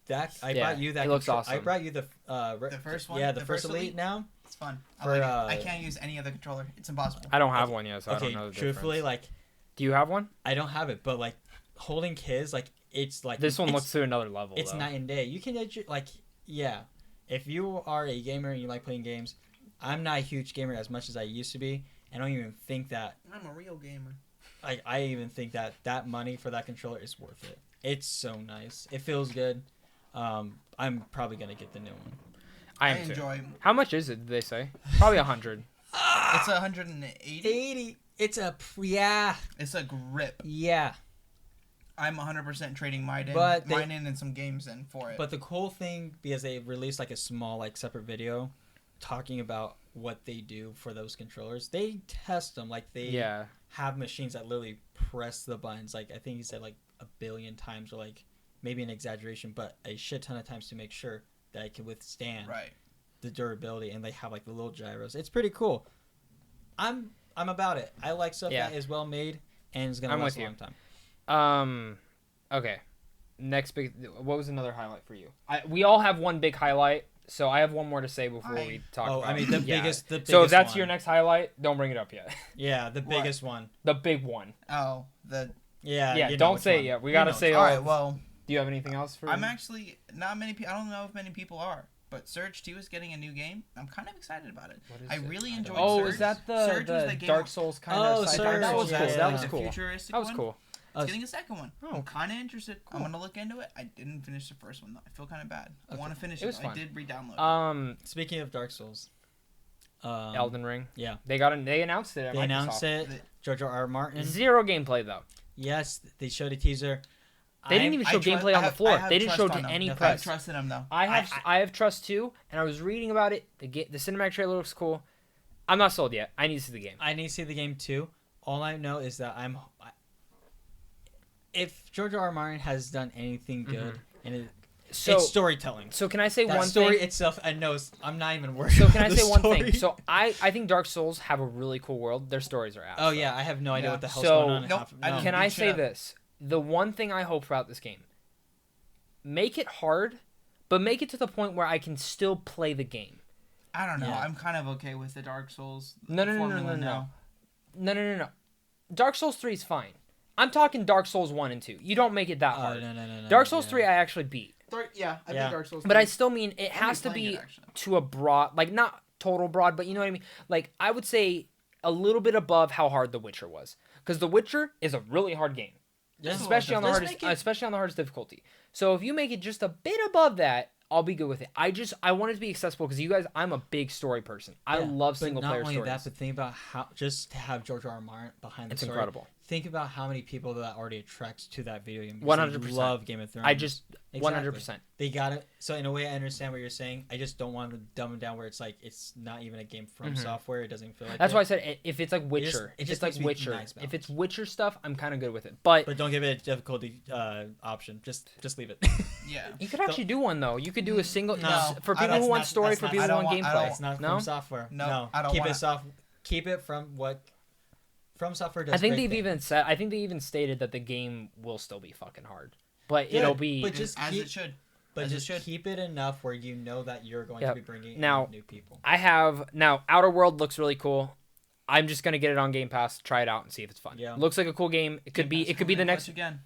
that, I Yeah, brought you that. it looks I awesome. brought you the The first one. Yeah, the first Elite now. It's fun. I For, like it. I uh, can't use any other controller. It's impossible. I don't have Okay. one yet, so I Okay, don't know the truthfully, difference. like Do you have one? I don't have it, but like holding kids, like it's like This one it's, looks to another level. It's though. night and day. You can like yeah, if you are a gamer and you like playing games, I'm not a huge gamer as much as I used to be. I don't even think that I'm a real gamer. I even think that that money for that controller is worth it. It's so nice. It feels good. I'm probably gonna get the new one. I I am too. enjoy. How much is it? Did they say? Probably 100. It's 180. 80. It's a yeah. It's a grip. Yeah. I'm 100% trading mine in, But they- mine in and some games in for it. But the cool thing, because they released like a small like separate video talking about what they do for those controllers, they test them like they Yeah. have machines that literally press the buttons. Like I think he said like 1 billion times, or like maybe an exaggeration, but a shit ton of times to make sure that it can withstand right. the durability. And they have like the little gyros. It's pretty cool. I'm about it. I like stuff Yeah. that is well made and is gonna I'm last with a you. long time. Okay. Next big. What was another highlight for you? We all have one big highlight, so I have one more to say before we talk. Oh, about I mean the yeah. biggest. The biggest So if that's one. your next highlight, don't bring it up yet. Yeah, the What? biggest one. The big one. Oh, the. Yeah. Yeah. you know Don't which say one. it yet. We You gotta know say. which All all- right. Well, Do you have anything else for? I'm actually not many people. I don't know if many people are, but Surge 2 is getting a new game. I'm kind of excited about it. What is I it? really enjoyed Oh, Surge. is that Surge was the game Dark Souls kind Oh, of? Surge, That was yeah, cool. yeah, That yeah. was The cool. futuristic That was one. cool. It's getting a second one. Oh. I'm kind of interested. Cool. I'm gonna look into it. I didn't finish the first one though. I feel kind of bad. I Okay. want to finish It it. was I fun. did re-download it. Speaking of Dark Souls, Elden Ring. Yeah. They announced it. At They Microsoft. announced it. George R. R. Martin. Zero gameplay though. Yes, they showed a teaser. They didn't even show gameplay on the floor. They didn't show any I press. trust in them though. I have trust too, and I was reading about it. The cinematic trailer looks cool. I'm not sold yet. I need to see the game. I need to see the game too. All I know is that if George R. R. Martin has done anything good, and it's storytelling. So can I say that one story thing? itself? I know I'm not even worried. So can I about say the one story. thing? So I think Dark Souls have a really cool world. Their stories are out. Oh yeah, I have no idea Yeah. what the hell's So- going on. in Nope, half- I no. didn't- Can I beat shit say up. this? The one thing I hope about this game, make it hard, but make it to the point where I can still play the game. I don't know. Yeah. I'm kind of okay with the Dark Souls No. formula now. No. Dark Souls 3 is fine. I'm talking Dark Souls 1 and 2. You don't make it that Oh, hard. no. Dark Souls yeah. 3 I actually beat. Yeah, I Yeah. think Dark Souls. But I 3. still mean it I'll has to playing be it, actually. to a broad, like not total broad, but you know what I mean? Like I would say a little bit above how hard The Witcher was. Because The Witcher is a really hard game. Yeah. Especially on the Let's hardest make it- especially on the hardest difficulty. So if you make it just a bit above that, I'll be good with it. I want it to be accessible because you guys, I'm a big story person. I Yeah, love but single not player only stories. that, but think about how just to have George R. R. Martin behind the It's story. incredible. Think about how many people that already attracts to that video game. because 100%. They love Game of Thrones. I just Exactly. 100%. They got it. So in a way, I understand what you're saying. I just don't want to dumb it down where it's like it's not even a game from Mhm. software. It doesn't feel like That's it. why I said if it's like Witcher, it if just it's like needs to be Witcher, nice if it's balance. Witcher stuff, I'm kind of good with it. But But don't give it a difficulty option. Just leave it. Yeah. you could actually do one though. You could do a single No, for I people don't- who want that's story, not- for that's people not- who want I don't gameplay. It's not No, from software. No, I don't keep wanna- it soft. Keep it from what from software does. I think great they've things. even said. I think they even stated that the game will still be fucking hard, but Good, it'll be. but just as keep, it should. but as it just should. keep it enough where you know that you're going Yep. to be bringing Now- in new people. I have now. Outer World looks really cool. I'm just gonna get it on Game Pass, try it out, and see if it's fun. Yeah. Looks like a cool game. It could be. It could be the next. Again.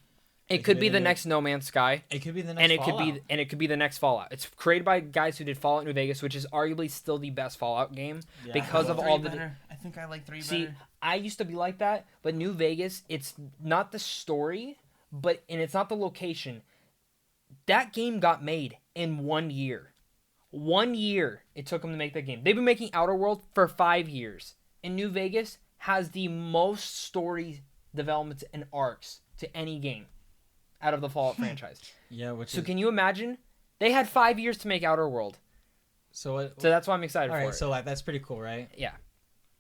It could be the next No Man's Sky. It could be the next. And it could Fallout. be the next Fallout. It's created by guys who did Fallout New Vegas, which is arguably still the best Fallout game. Yeah. because I of like all 3 the- better. I think I like 3 See, better. I used to be like that, but New Vegas, it's not the story, and it's not the location. That game got made in 1 year. 1 year it took them to make that game. They've been making Outer World for 5 years. And New Vegas has the most story developments and arcs to any game out of the Fallout franchise. Yeah, which So is can you imagine? They had 5 years to make Outer World. so. What, So that's why I'm excited all for right, it. so like that's pretty cool, right? Yeah.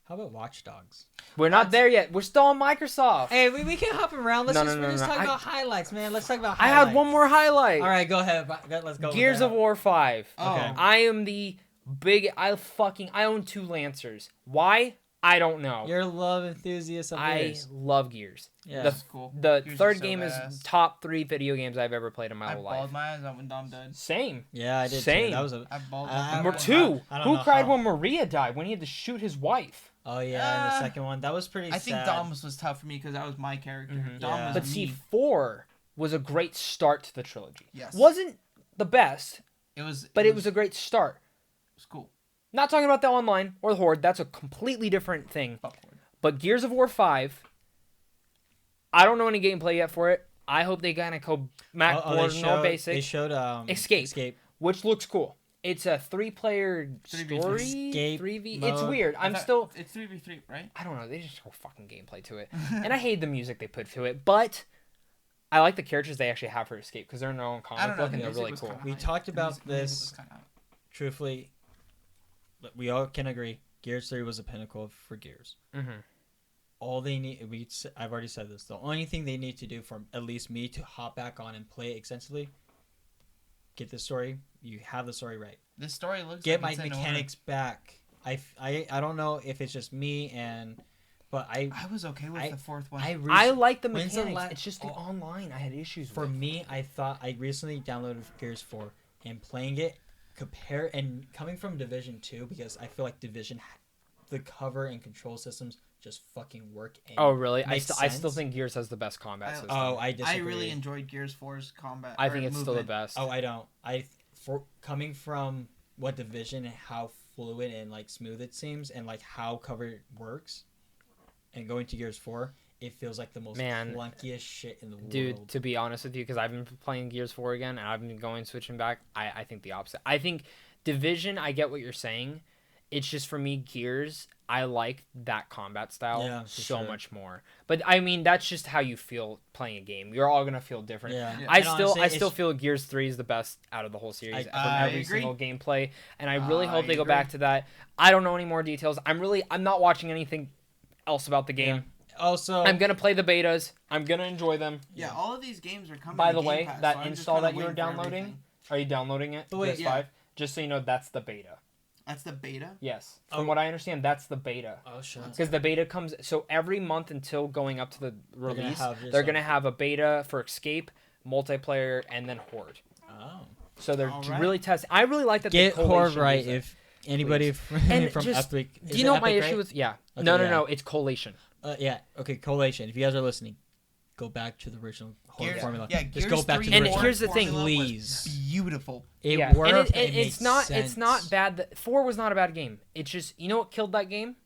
How about Watch Dogs? We're not there yet. We're still on Microsoft. Hey, we can hop around. Let's No, just, no, we're no, just no. talk I- about highlights, man. Let's talk about I highlights. have one more highlight. All right, go ahead. Let's go. with Gears that. of War 5. Oh. Okay. I am the big. I own 2 Lancers. Why? I don't know. You're a love enthusiast of I Gears. love Gears. Yeah. The, That's cool. the Gears is third so game is badass. top 3 video games I've ever played in my I whole life. bawled my eyes out when Dom died. Same. Yeah, I did Same. too. That was a. I bawled I- my I eyes Number don't- out. 2. I don't Who know cried how- when Maria died? When he had to shoot his wife. Oh yeah, and the Uh, second one that was pretty. I think sad. Dom's was tough for me because that was my character. Mhm. Dom Yeah. was But see, me. 4 was a great start to the trilogy. Yes. Wasn't the best, It was. but it was a great start. It was cool. Not talking about the online or the Horde. That's a completely different thing. Popcorn. But Gears of War 5, I don't know any gameplay yet for it. I hope they kind of go Mac Oh, board, they no showed, basic, They showed Escape. Escape. which looks cool. It's a 3-player 3v3. story. Escape 3v. It's mode. weird. I I'm thought- still. It's 3v3, right? I don't know. They just show fucking gameplay to it, and I hate the music they put to it. But I like the characters they actually have for Escape because they're in their own I comic don't know. book The and they're music really was cool. kinda We hype. talked The about music was this. kinda hype. Truthfully, we all can agree. Gears 3 was a pinnacle for Gears. Mm-hmm. All they need, I've already said this. The only thing they need to do for at least me to hop back on and play it extensively, get the story. You have the story right. This story looks. Get like my it's in mechanics back. I don't know if it's just me but order. I was okay with I- the 4th one. I like the When's the mechanics. la- It's just the oh. online I had issues for with. me, I thought I recently downloaded Gears 4 and playing it, coming from Division 2 because I feel like Division, the cover and control systems just fucking work. And Oh really? I makes still sense. think Gears has the best combat I- system. Oh, I I disagree. really enjoyed Gears 4's combat. I or think it's still the movement. best. Oh, I don't. Coming from what Division and how fluid and like smooth it seems, and like how cover works, and going to Gears 4, it feels like the most Man. clunkiest shit in the Dude, world. to be honest with you, because I've been playing Gears 4 again, and I've been switching back, I think the opposite. I think Division, I get what you're saying. It's just for me, Gears. I like that combat style so sure. much more. But I mean, that's just how you feel playing a game. You're all gonna feel different. Yeah. Yeah. I And still honestly, feel Gears 3 is the best out of the whole series from I every agree. single gameplay, and I really hope I they go agree. back to that. I don't know any more details. I'm not watching anything else about the game. Also, I'm gonna play the betas. I'm gonna enjoy them. Yeah, all of these games are coming. By to the Game way, Pass, that so I'm just install kinda that you were waiting for downloading, everything. are you downloading it? But wait, PS5? yeah. Just so you know, that's the beta. That's the beta. Yes. From Oh. what I understand, that's the beta. oh shit. Because the beta comes so every month until going up to the release, have they're yourself. gonna have a beta for Escape, multiplayer, and then Horde. Oh. So they're Alright. really testing. I really like that. Get they Horde collation right music. if anybody from, And from just- Epic. Do you know what my issue with? Yeah. Okay, no, yeah. no. It's collation. Yeah. Okay. Collation. If you guys are listening, go back to the original Horde Gears- formula. yeah, Just Gears go back to 3 the And original. here's the thing, formula was please. Beautiful. It Yeah. worked. And it made it's not. sense. It's not bad. 4 was not a bad game. It's just what killed that game?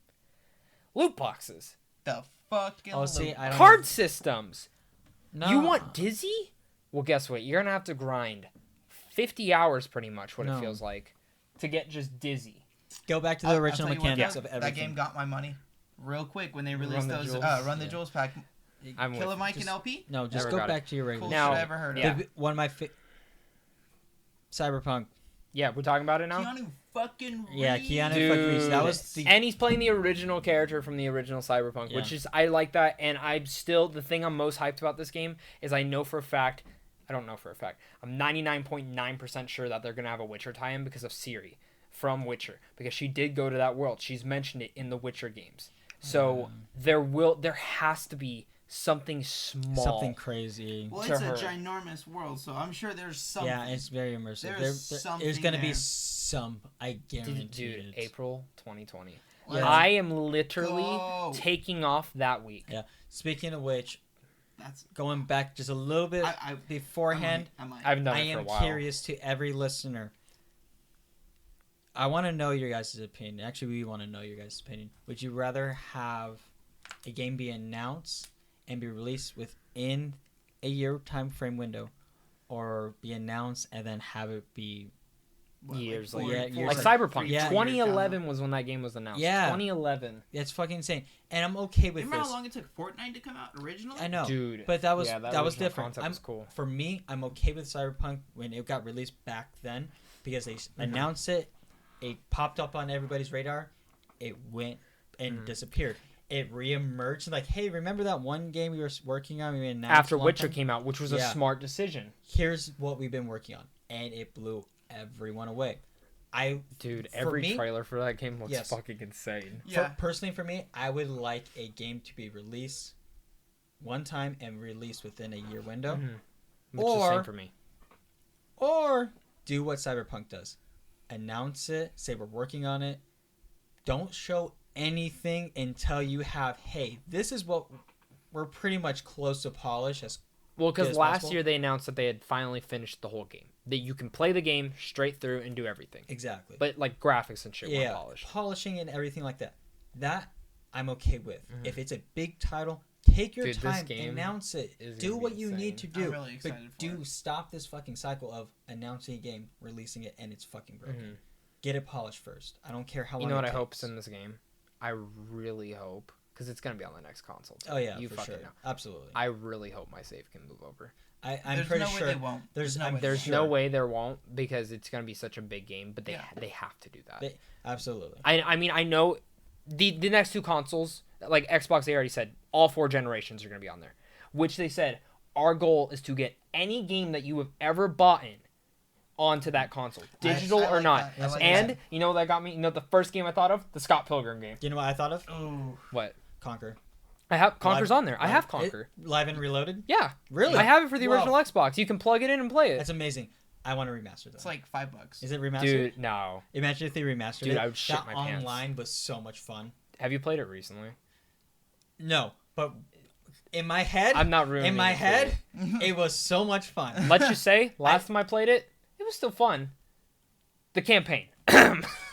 Loot boxes, The fucking. Oh, see, loot. I don't card systems. No. You want Dizzy? Well, guess what? You're gonna have to grind 50 hours, pretty much, what No. it feels like, to get just Dizzy. Go back to the I'll original tell you what, mechanics that- of everything. That game got my money real quick when they Run released the those Jewels? Run the Yeah. Jewels pack. I'm Killer with Mike just- and LP. No, just Never go got back to your regular. Coolest Now- shit I ever heard yeah. of. One of my Cyberpunk. Yeah, we're talking about it now. Keanu fucking Yeah, Reeves. Keanu Dude, fucking Reeves. That was the and he's playing the original character from the original Cyberpunk, which is I like that. And I'm still the thing I'm most hyped about this game is I know for a fact. I don't know for a fact. I'm 99.9% sure that they're gonna have a Witcher tie-in because of Ciri from Witcher, because she did go to that world. She's mentioned it in the Witcher games. So there has to be something small. something crazy. Well, to it's a her. ginormous world, so I'm sure there's something. Yeah, it's very immersive. There's There's something gonna be there. some. I guarantee Dude, it. April 2020. Let's I am literally go. taking off that week. Yeah. Speaking of which, That's going back just a little bit I beforehand, I might. I haven't done I it for a am while. curious to every listener. I want to know your guys' opinion. Actually, we want to know your guys' opinion. Would you rather have a game be announced and be released within a year time frame window, or be announced and then have it be Years four- later. Yeah, four- years Like later. Cyberpunk. Yeah. 2011 was when that game was announced. Yeah. 2011. It's fucking insane, and I'm okay with Remember this. how long it took Fortnite to come out originally? I know, Dude. but that was yeah, that was original different. concept I'm was cool. For me, I'm okay with Cyberpunk when it got released back then because they Mm-hmm. announced it, it popped up on everybody's radar, it went and Mm-hmm. disappeared. It reemerged and like, hey, remember that one game we were working on? We announced After a long Witcher time? came out, which was a Yeah. smart decision. Here's what we've been working on, and it blew everyone away. Dude, For every me- trailer for that game looks Yes. fucking insane. Yeah. Personally, for me, I would like a game to be released one time and released within a year window. Mhm. Which is the same Or- for me. Or do what Cyberpunk does. Announce it, say we're working on it. Don't show anything until you have, hey, this is what we're pretty much close to polish as Well, because as last possible. year they announced that they had finally finished the whole game. That you can play the game straight through and do everything. exactly. But like graphics and shit yeah, weren't polished. polishing and everything like that. That I'm okay with. Mhm. If it's a big title, take your Dude, this time, game announce it. is Do gonna be what you need to insane. do. I'm really but excited for do it. stop this fucking cycle of announcing a game, releasing it, and it's fucking broken. Mhm. Get it polished first. I don't care how long You know what it I hope's takes. in this game? I really hope, because it's gonna be on the next console. Too. Oh yeah, you for fucking sure. know. Absolutely. I really hope my save can move over. I'm There's pretty no way sure they won't. there's- no I'm- way they There's won't. no Sure. way there won't, because it's gonna be such a big game. But they Yeah. they have to do that. They- absolutely. I mean I know the next two consoles, like Xbox, they already said all 4 generations are gonna be on there, which they said our goal is to get any game that you have ever bought in onto that console, digital I or like not. that. I like And that. you know what that got me? You know the first game I thought of? The Scott Pilgrim game. You know what I thought of? Oh, What? Conquer. I have Conquer's Live- on there. I have Conquer. Live and Reloaded. Yeah. Really? I have it for the Wow. original Xbox. You can plug it in and play it. That's amazing. I want to remaster that. it's like $5. Is it remastered? Dude, no. Imagine if they remastered Dude, it. I would shit that my pants. online was so much fun. Have you played it recently? No, but in my head, I'm not ruining in my it for head, you. it was so much fun. Let's just say, last time I played it, it was still fun. The campaign.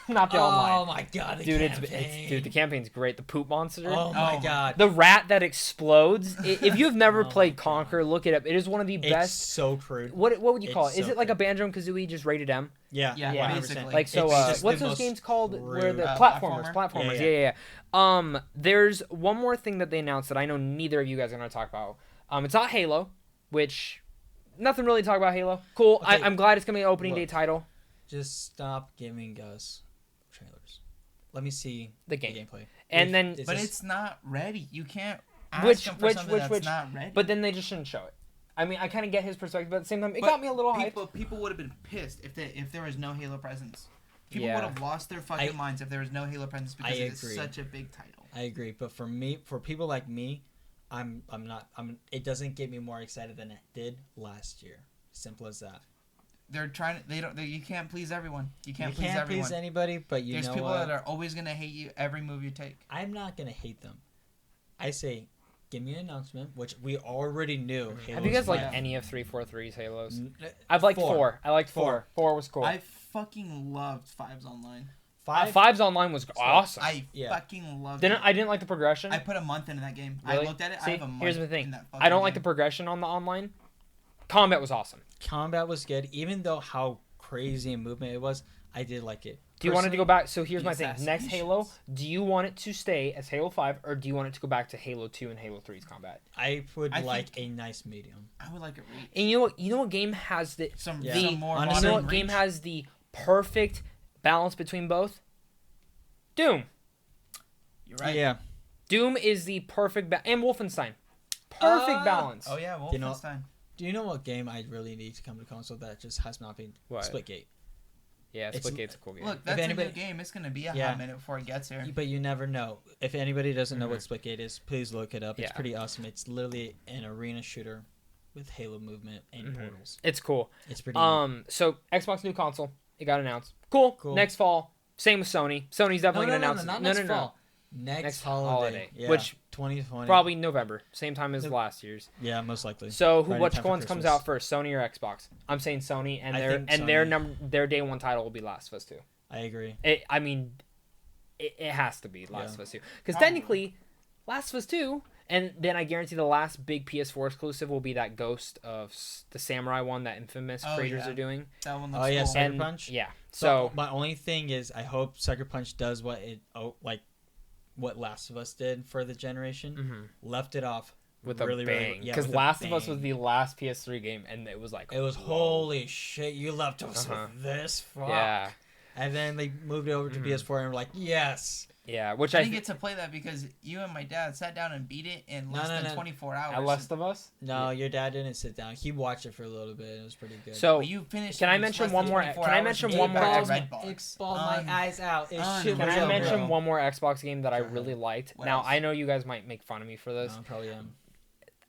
Not the online. Oh my god, the Dude, campaign. dude, the campaign's great. The poop monster. Oh my god. The rat that explodes. If you've never Oh my played God. Conquer, look it up. It is one of the It's best. so crude. What would you call it? It's Is so it like a crude. Banjo-Kazooie just rated M? Yeah, 100%. basically. Like so, It's just what's the those most games called? Where the rude- platformers. Yeah. Yeah. There's one more thing that they announced that I know neither of you guys are gonna talk about. It's not Halo, which nothing really to talk about Halo. Cool. Okay, I'm glad it's gonna be an opening day look. title. Just stop giving us trailers. Let me see The the game. gameplay. And then- But it's not ready. You can't ask Which- him for which- something which- that's which- not ready. But then they just shouldn't show it. I mean, I kind of get his perspective, but at the same time, it But got me a little hyped. people would have been pissed if there was no Halo presence. People Yeah. would have lost their fucking minds if there was no Halo presence because I it's agree. such a big title. I agree, but for people like me, I'm not. It doesn't get me more excited than it did last year. Simple as that. They're trying to. You can't please everyone. You You can't can't please everyone. please anybody, but There's know people what? that are always gonna hate you every move you take. I'm not gonna hate them. I say, give me an announcement, which we already knew. Have you Halo's guys liked fine. any of 343's Halos? N- I've liked 4. 4. I liked 4. 4 was cool. I fucking loved Fives Online. 5. 5's online was awesome. I Yeah. fucking loved Didn't it. I didn't like the progression. I put a month into that game. Really? I looked at it. See, I have a month. here's the thing. in that I don't fucking like the game. progression on the online. Combat was awesome. Combat was good, even though how crazy in movement it was. I did like it. Do you want it to go back? So here's the my thing. Next Halo, assassinations. do you want it to stay as Halo 5 or do you want it to go back to Halo 2 and Halo 3's combat? I would I like think- a nice medium. I would like it. And you know what game has the Some Yeah. some more Honestly- you know modern what game reach. has the perfect balance between both? Doom. You're right. Yeah. Doom is the perfect and Wolfenstein. Perfect balance. Oh yeah, You know- Wolfenstein. Do you know what game I really need to come to console that just has not been? What? Splitgate. Yeah, It's- Splitgate's a cool game. Look, that's anybody- a new game. It's gonna be a Yeah. hot minute before it gets here. But you never know. If anybody doesn't know what Splitgate is, please look it up. It's Yeah. pretty awesome. It's literally an arena shooter with Halo movement and Mhm. portals. It's cool. It's pretty neat. So Xbox new console, it got announced. Cool. Cool. Next fall. Same with Sony. Sony's definitely gonna announce not it. next fall. Next, Next holiday. holiday, Yeah. which 2020. Probably November, same time as Nope. last year's. Yeah, most likely. So Right in which time for one comes Christmas. out first, Sony or Xbox? I'm saying Sony, and I their think and their Sony. their day one title will be Last of Us 2. I agree. It has to be Last Yeah. of Us 2 because Probably. technically, Last of Us 2, and then I guarantee the last big PS4 exclusive will be that Ghost of the Samurai one that Infamous Oh, creators yeah. are doing. That one Oh, looks yeah, cool. Sucker And Punch? yeah, So so my only thing is, I hope Sucker Punch does what what Last of Us did for the generation. mhm, Left it off with really, a really- bang yeah, because with a Last of Us was bang. the last PS3 game, and it was like It was whoa. holy shit! You left us Uh-huh. with this. Fuck. Yeah, And then they moved it over to Mhm. PS4 and were like, yes. yeah, which I I didn't get to play that because you and my dad sat down and beat it in less than 24 hours. at Last of Us. No, your dad didn't sit down. He watched it for a little bit. And it was pretty good. So Well, you finished. Can it I in mention less one than more- 24 can I hours mention and one ate more back Xbox- Red Box. It balled my eyes out. It un- shit Can was I over. mention one more Xbox game that I Go ahead. really liked? What Now else? I know you guys might make fun of me for No, this. I probably am.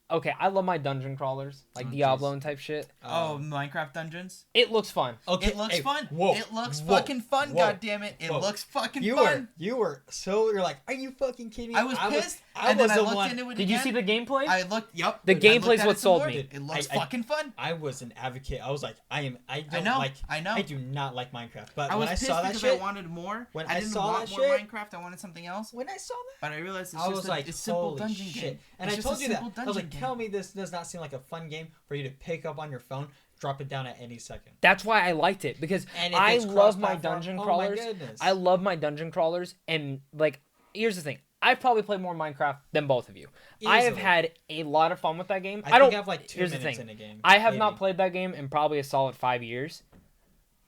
Okay, I love my dungeon crawlers, like Oh, Diablo jeez. and type shit. Oh, Minecraft Dungeons. It looks fun. Okay, It looks hey, fun. Whoa, It looks whoa, fucking fun. whoa, God damn it! It whoa. looks fucking You fun. were like, are you fucking kidding me? I was pissed, I and was then I the looked one. into it Did you again. see the gameplay? I looked. Yup. The I looked gameplay's at what it some sold more. me. It looks I- fucking fun. I was an advocate. I was like, I don't know. like. I know. I do not like Minecraft. But I when was I pissed saw that because shit, I wanted more. when I I didn't saw want that more shit- Minecraft. I wanted something else. when I saw that, But I realized it's I just was a, like, it's simple holy dungeon shit. game. And It's I just told a you that. simple I was like, dungeon game. tell me this does not seem like a fun game for you to pick up on your phone, drop it down at any second. That's why I liked it because And if I it's love my cross-platform, dungeon oh crawlers. my goodness. I love my dungeon crawlers, and like, here's the thing: I've probably played more Minecraft than both of you. I have Easily. had a lot of fun with that game. I I think don't. I have like 2 here's the minutes thing. in a game. I have not maybe. played that game in probably a solid 5 years.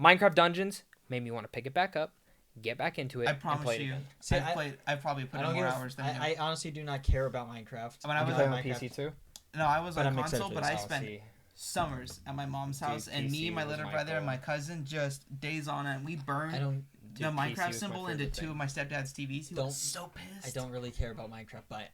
Minecraft Dungeons made me want to pick it back up, get back into it, I and promise play it you, again. See, I've probably put I in don't more give a hours than I, him. I honestly do not care about Minecraft. When I You was play on on Minecraft. PC too? No, I was But on I'm excited console, for but this. I Oh, spent see. summers at my mom's Dude, house, and PC me, my was little my brother, and goal. my cousin just days on end. We burned I don't. the Dude, PC Minecraft was my symbol into favorite 2 thing. of my stepdad's TVs. He Don't- was so pissed. I don't really care about Minecraft, but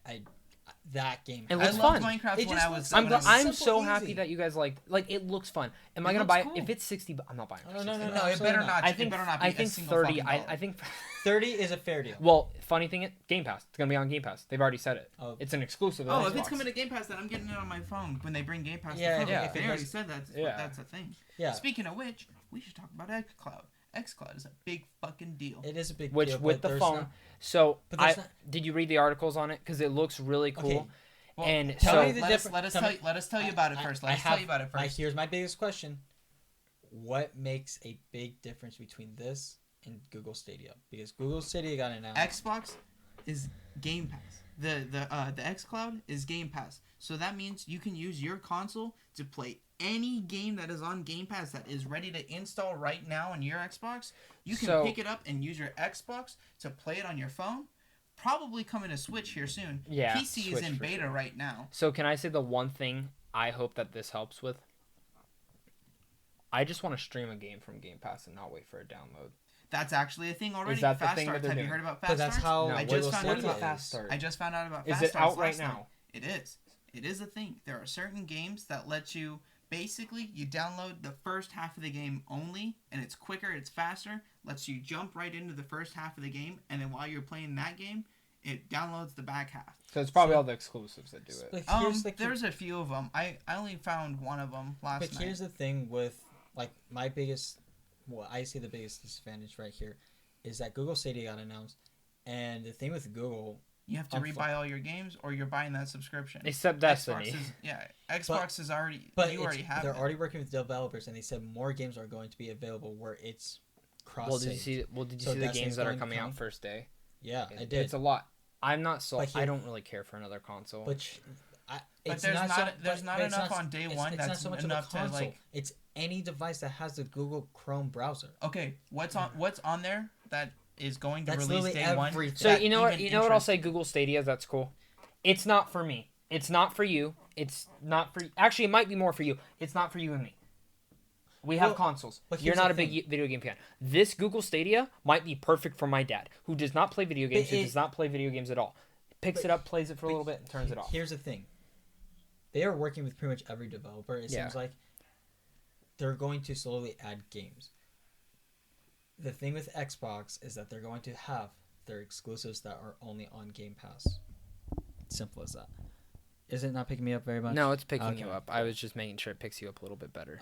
that game. It I looks loved fun. Minecraft It when just I was. looks I'm when so I was- I'm simple, so easy. happy that you guys like it looks fun. Am It I gonna looks buy cool. it? If it's 60, I'm not buying it. No, for no, 60. no, No, it absolutely better not. not. I It think better not be I a think single 30. fucking I dollar. think 30 is a fair deal. well, funny thing, Game Pass. It's gonna be on Game Pass. They've already said it. Oh. It's an exclusive. Oh, on if it's Xbox. coming to Game Pass, then I'm getting it on my phone when they bring Game Pass Yeah, to phone. if it They already does- said that. Yeah. That's a thing. Yeah. Speaking of which, we should talk about xCloud. xCloud is a big fucking deal. It is a big Which deal. with but the there's phone. not- So But there's not- did you read the articles on it? Because it looks really cool. Okay. Well, And tell so me let us tell you about it first. Let us tell you about it first. Here's my biggest question: what makes a big difference between this and Google Stadia? Because Google Stadia got announced. Xbox is Game Pass. The xCloud is Game Pass. So that means you can use your console to play any game that is on Game Pass that is ready to install right now on your Xbox. You can pick it up and use your Xbox to play it on your phone. Probably coming to Switch here soon. Yeah, PC is in beta right now. So can I say the one thing I hope that this helps with? I just want to stream a game from Game Pass and not wait for a download. That's actually a thing already. Is that the Fast thing that Starts. they're Have you doing? heard about But Fast that's Starts? how I Google just found out Stadia about Fast Start. I just found out about Is Fast it Starts out right last night. now? It is. It is a thing. There are certain games that let you basically you download the first half of the game only, and it's quicker, it's faster, lets you jump right into the first half of the game, and then while you're playing that game, it downloads the back half. So it's probably all the exclusives that do it. But There's a few of them. I only found one of them last night. But here's the thing with like my biggest, well, I see the biggest disadvantage right here, is that Google Stadia got announced, and the thing with Google, You have to rebuy all your games, or you're buying that subscription. Except Destiny. Xbox is already. but you already have. they're it. already working with developers, and they said more games are going to be available where it's cross. Well, did you see the Destiny's games that are going coming coming? out first day? Yeah, I did. It's a lot. I'm not sold. But here- I don't really care for another console. But But there's not enough on day one It's that's not so much enough of a to console. like. It's any device that has the Google Chrome browser. Okay, what's on there that is going to That's release literally day one? everything. So that you know what? even You know what I'll interests- say? Google Stadia. That's cool. It's not for me. It's not for you. It's not for. Actually, it might be more for you. It's not for you and me. We have consoles. but You're here's not the a big thing. video game fan. This Google Stadia might be perfect for my dad, who does not play video games, who does not play video games at all. Picks it up, plays it for a little bit, and turns it off. Here's the thing. They are working with pretty much every developer. It seems like they're going to slowly add games. The thing with Xbox is that they're going to have their exclusives that are only on Game Pass. Simple as that. Is it not picking me up very much? No, it's picking you up. I was just making sure it picks you up a little bit better.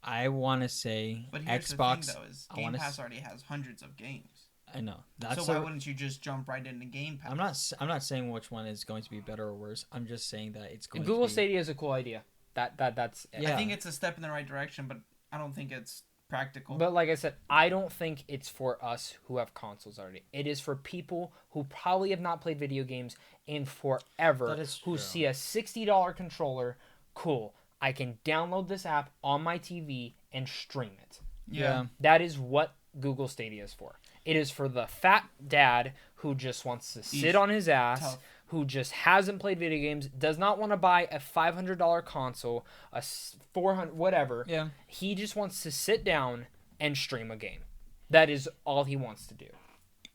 I want to say But here's Xbox. the thing, though, is Game Pass already has hundreds of games. I know. So why wouldn't you just jump right into Game Pass? I'm not saying which one is going to be better or worse. I'm just saying that it's going Google to be... Stadia is a cool idea. That's it. Yeah. I think it's a step in the right direction, but I don't think it's practical. But like I said, I don't think it's for us who have consoles already. It is for people who probably have not played video games in forever, That is who true. see a $60 controller. Cool. I can download this app on my TV and stream it. yeah. That is what Google Stadia is for. It is for the fat dad who just wants to sit on his ass, Tough. who just hasn't played video games, does not want to buy a $500 console, a $400 whatever. Yeah. He just wants to sit down and stream a game. That is all he wants to do.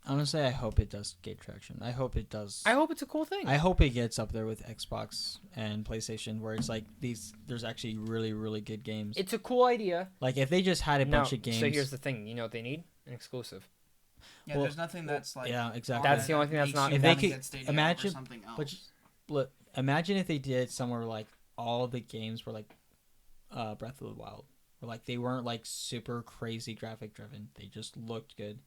Honestly, I hope it does get traction. I hope it does. I hope it's a cool thing. I hope it gets up there with Xbox and PlayStation, where it's like there's actually really, really good games. It's a cool idea. Like if they just had a bunch of games. So here's the thing. You know what they need? An exclusive. Yeah, there's nothing that's like. yeah, exactly. That's the only thing that's not- If If they they could could Stadia imagine- over something else. But look, imagine if they did somewhere like all the games were like Breath of the Wild, where like they weren't like super crazy graphic driven. They just looked good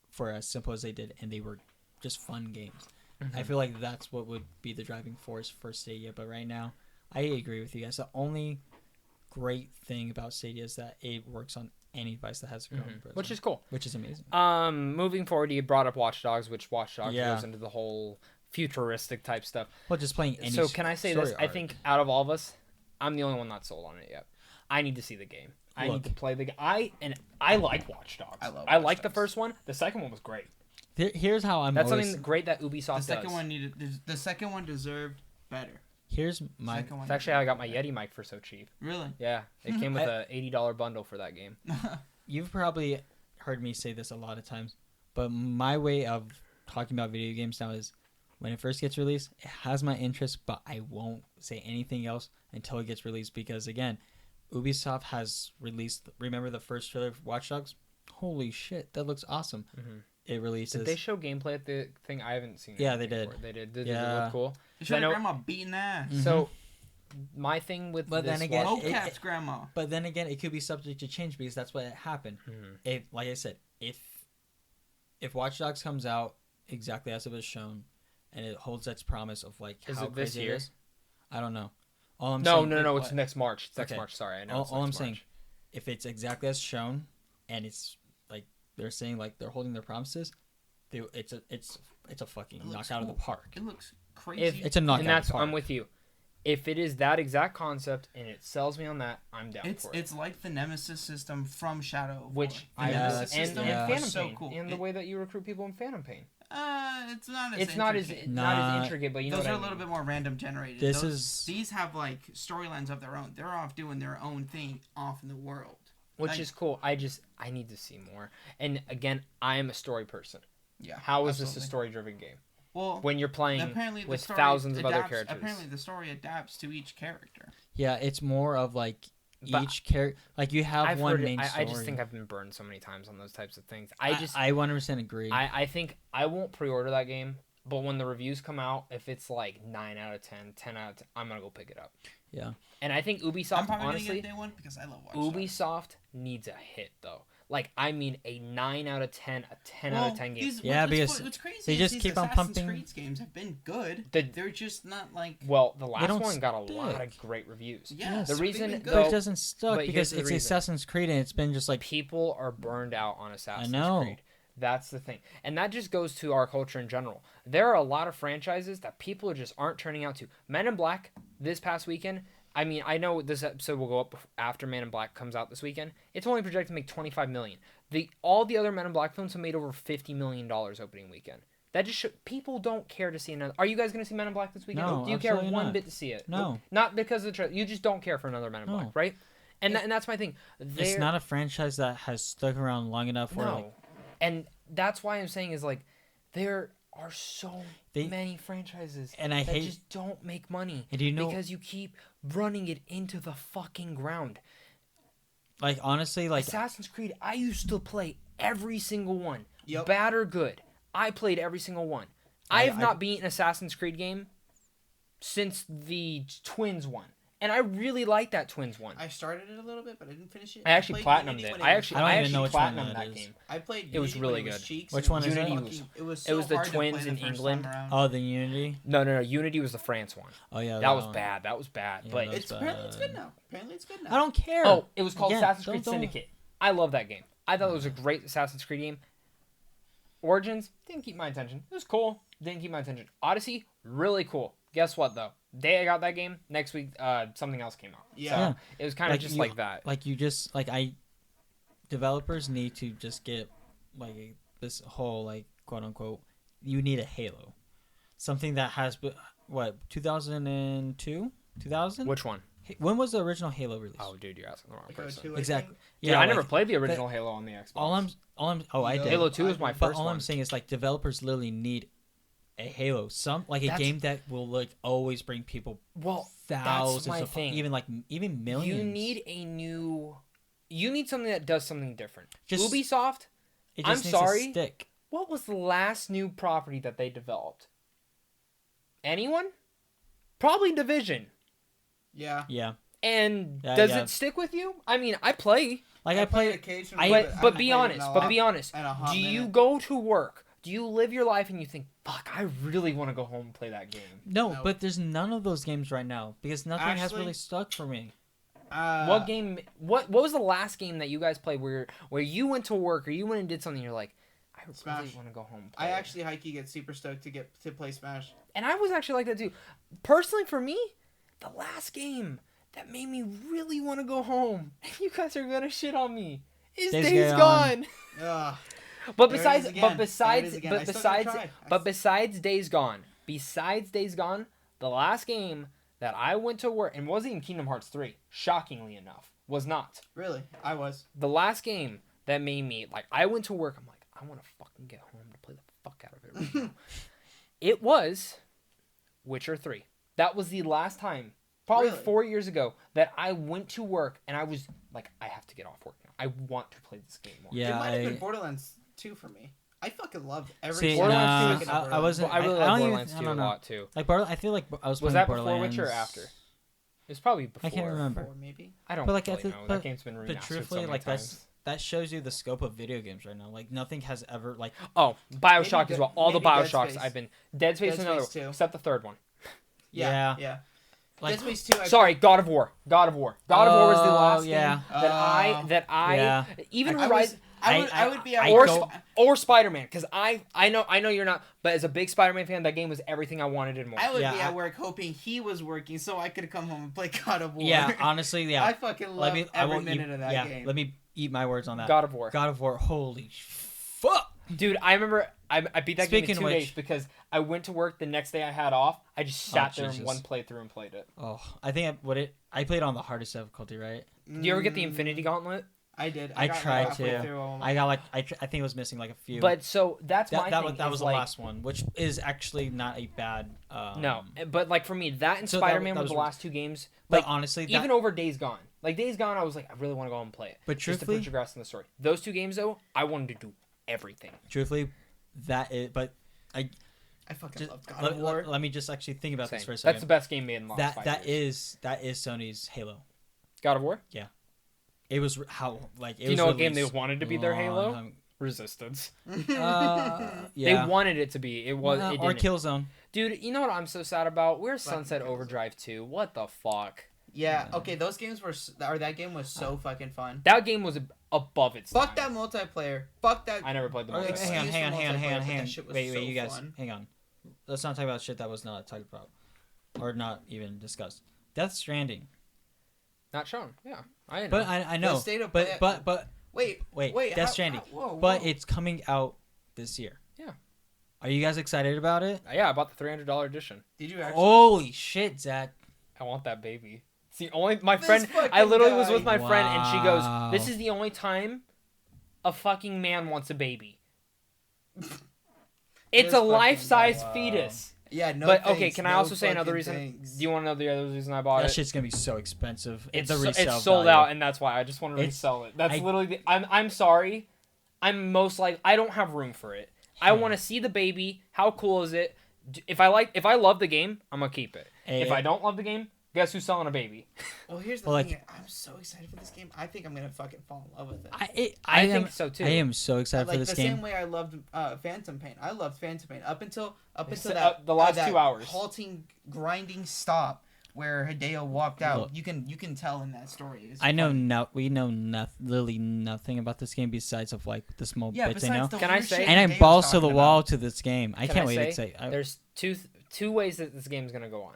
for as simple as they did, and they were just fun games. I feel like that's what would be the driving force for Stadia. But right now, I agree with you guys. The only great thing about Stadia is that it works on any device that has a Chrome browser, Which is cool. which is amazing. Moving forward, you brought up Watch Dogs, which Watch Dogs Yeah. goes into the whole futuristic type stuff. Well, just playing any. So can I say this? story I arc. think out of all of us, I'm the only one not sold on it yet. I need to see the game. I need to play the game. I like Watch Dogs. I love I Watch like the Dogs. first one. The second one was great. Here's how I'm. That's always, something great that Ubisoft the second does. one needed. The second one deserved better. Here's my. Second one It's actually how I got my Yeti mic for so cheap. Really? Yeah, it came with a $80 bundle for that game. You've probably heard me say this a lot of times, but my way of talking about video games now is when it first gets released, it has my interest, but I won't say anything else until it gets released because, again, Ubisoft has released. Remember the first trailer of Watch Dogs? Holy shit, that looks awesome. Mm-hmm. It releases. Did they show gameplay at the thing? I haven't seen. Yeah, they anything did. for it. They did. Did it Yeah. look cool? You So I should know- have grandma beating ass. Mhm. So my thing with But this then again, was- Mocap's grandma. But then again, it could be subject to change because that's what happened. Mhm. If, like I said, if Watch Dogs comes out exactly as it was shown, and it holds its promise of like Is how it this crazy year? it is, I don't know. All I'm No, saying, no, it's next March. It's next Okay. March. Sorry, I know. all, it's all I'm next saying, March. if it's exactly as shown, and it's like they're saying like they're holding their promises, it's a fucking It looks knockout of the cool. park. It looks crazy. It's a knockout And of that's the park. I'm with you. If it is that exact concept and it sells me on that, I'm down It's for it. it's like the Nemesis system from Shadow of Which War. The I Yeah, Nemesis that's- and system yeah. was Phantom so Pain, cool. and the way that you recruit people in Phantom Pain. It's not as It's not as intricate. not Nah. as intricate, but you know Those what are I a little mean. bit more random generated. These have like storylines of their own. They're off doing their own thing off in the world. Which Like- is cool. I need to see more. And again, I am a story person. Yeah. How is this a absolutely. story-driven game? Well, When you're playing apparently the with story thousands of other adapts- characters. Apparently, the story adapts to each character. Yeah, it's more of like But each character. Like you have I've one heard it, main story. I just think I've been burned so many times on those types of things. I 100% agree. I think I won't pre-order that game, but when the reviews come out, if it's like 9 out of 10, 10 out of 10, I'm going to go pick it up. Yeah. And I think I'm Ubisoft, probably honestly, gonna get day one because I love Watch Dogs. Ubisoft needs a hit, though. Like, I mean, a 9 out of 10, a 10 out of 10 game. Yeah, because what's crazy they is just these keep on Assassin's pumping- Creed games have been good. The- They're just not like Well, the last don't one got a stick. lot of great reviews. yes. The they've reason- been though- but good. it doesn't stuck but here's because the it's reason. Assassin's Creed and it's been just like People are burned out on Assassin's know. Creed. That's the thing. And that just goes to our culture in general. There are a lot of franchises that people just aren't turning out to. Men in Black this past weekend, I mean, I know this episode will go up after Men in Black comes out this weekend. It's only projected to make $25 million. All the other Men in Black films have made over $50 million opening weekend. That just people don't care to see another. Are you guys going to see Men in Black this weekend? No, Do you care absolutely one not. bit to see it? No. Not because of the trailer. You just don't care for another Men in No. Black, right? And that's my thing. it's not a franchise that has stuck around long enough where No. like And that's why I'm saying is like there are so They- many franchises and I that hate just don't make money and do you know because you keep running it into the fucking ground. like honestly like Assassin's Creed, I used to play every single one. Yep. Bad or good. I played every single one. I have not beaten an Assassin's Creed game since the Twins one. And I really like that Twins one. I started it a little bit, but I didn't finish it. I actually played platinumed Unity it. when I was- actually I don't even know which one platinumed that that is. game. I played. It was Unity really when it was good. Cheeks, Which and one is was it? fucking- Unity It was it so was the hard to Twins play in the first England. time around. oh the Unity. No. Unity was the France one. Oh yeah. That was one. bad. That was bad. Yeah, but that was It's apparently it's good bad. now. Apparently it's good now. I don't care. oh, it was called Again, Assassin's Creed don't- Syndicate. I love that game. I thought it was a great Assassin's Creed game. Origins didn't keep my attention. It was cool. Didn't keep my attention. Odyssey really cool. Guess what though? Day I got that game. Next week, something else came out. Yeah. So Yeah. it was kind of Like, just you- like that. Like you just like developers need to just get like this whole like quote unquote you need a Halo, something that has what 2002 2000 Which one? when was the original Halo release? Oh, dude, you're asking the wrong Like person. 02, I Exactly. think. Yeah, I never like, played the original Halo on the Xbox. all I'm I did. Halo 2 is my But first all one. I'm saying is like developers literally need a Halo, some like a That's- game that will like always bring people Well, thousands my of thing. even millions. You need something that does something different. Just- Ubisoft, It I'm just needs to sorry. stick. what was the last new property that they developed? Anyone? Probably Division. Yeah. Yeah, And Yeah, does yeah. it stick with you? I mean, I play, like I played played. occasionally, but I'm but not be playing it honest. in a But lot- be honest. in a hot Do you minute. go to work? Do you live your life and you think, "Fuck, I really want to go home and play that game"? No, No. but there's none of those games right now because nothing has Actually- really stuck for me. What game? What was the last game that you guys played where you went to work or you went and did something? You're like, I really Smash. want to go home. And play I it." actually hikey get super stoked to play Smash. And I was actually like that too. Personally, for me, the last game that made me really want to go home, and you guys are gonna shit on me, is Days Days Gone. Gone. Ugh. But There it besides, is again. but There it besides, is again. but I still gotta besides, try. but besides Days Gone, the last game that I went to work and wasn't even Kingdom Hearts 3. Shockingly enough, was not Really, I was. the last game that made me like. I went to work. I'm like, I want to fucking get home to play the fuck out of it right now. It was Witcher 3. That was the last time, probably Really? 4 years ago, that I went to work and I was like, I have to get off work now. I want to play this game more. It Yeah, might have been Borderlands 2 for me. I fucking loved every See, single Borderlands second 2 of I Borderlands. wasn't. Well, I really I like don't even- Borderlands I 2 a don't know. lot too. Like I feel like I was. Was playing that before Borderlands. Witcher or after? It's probably before. I can't remember. 4 maybe. I don't But, like, really at the- know. but- That game's been remastered But truthfully, so many like times. that shows you the scope of video games right now. Like nothing has ever like. Oh, Bioshock Maybe as well. All the maybe Dead Bioshocks Space. I've been. Dead Space Dead is another Space 2. except the third one. Yeah. Like, Dead Space 2. Sorry, God of War. God of War. God of War was the last yeah. game that I Yeah. even I Horizon would be. I or don't- or Spider-Man, because I know you're not, but as a big Spider-Man fan, that game was everything I wanted and more. I would Yeah, be I- at work hoping he was working so I could come home and play God of War. Yeah, honestly, yeah. I fucking love I every won't minute eat, of that yeah, game. let me eat my words on that. God of War. God of War. Holy fuck. Dude, I remember I beat that game Speaking in of 2 which- days because I went to work the next day I had off. I just sat there in Jesus. one playthrough and played it. Oh, I think I played on the hardest difficulty, right? Do you ever get the Infinity Gauntlet? I did. I got tried halfway to. through all my- I got like I think it was missing like a few. But so that's my that thing. was, that is was the like, last one, which is actually not a bad. No, but like for me, that and So that- Spider-Man that were was the worth- last two games. But Like honestly, even over Days Gone. Like Days Gone, I was like, I really want to go home and play it. But just to truthfully- progress in the story. Those two games though, I wanted to do everything. truthfully, that is. But I fucking just, love God of War. let me just actually think about Same. this for a That's second. the best game made in the last 5 that years. is Sony's Halo. God of War. It was how like. It Do you was know what game they released wanted to be their long Halo? time- Resistance. yeah. They wanted it to be. It was. It or didn't. Killzone. Dude, you know what I'm so sad about? Where's Fucking Sunset Killzone. Overdrive 2? What the fuck? Yeah. Okay. Those games were. Or that game was so fucking fun. That game was above its Fuck time. that multiplayer. Fuck that. I never played the Okay, multiplayer. Excuse hang on. for multiplayer, but that shit was Wait, so you guys, fun. hang on. Let's not talk about shit that was not talked about, or not even discussed. Death Stranding. Not shown. Yeah, I know. But I know. The state of But play- but Wait. Death how- Stranding. Whoa. But it's coming out this year. Yeah. Are you guys excited about it? Yeah, I bought the $300 edition. Did you actually? Holy shit, Zach! I want that baby. It's the only my This friend. I fucking literally guy. was with my friend, and she Wow. goes, "This is the only time a fucking man wants a baby. It's This a fucking life-size guy. fetus." Yeah. No. But okay, thanks, can I no also say another fucking reason? thanks. Do you want to know the other reason I bought That it? shit's gonna be so expensive. It's the resale sold value. out, and that's why I just want to It's- resell it. That's I- literally. I'm sorry. I'm most like I don't have room for it. I want to see the baby. How cool is it? If I love the game, I'm gonna keep it. If I don't love the game, guess who's selling a baby? Well, here's the Well, thing. I'm so excited for this game. I think I'm gonna fucking fall in love with it. I think so too. I am so excited Like for this the game. same way I loved Phantom Pain. I loved Phantom Pain up until It's, that the last that 2 hours. halting, grinding stop where Hideo walked out. Look. you can tell in that story. It's I know funny. we know literally nothing about this game besides of like the small Yeah, bits I besides know. the Can I weird say- shit And I'm Hideo's balls to the talking wall about. to this game. I Can can't I wait to say, say. There's two ways that this game's gonna go on.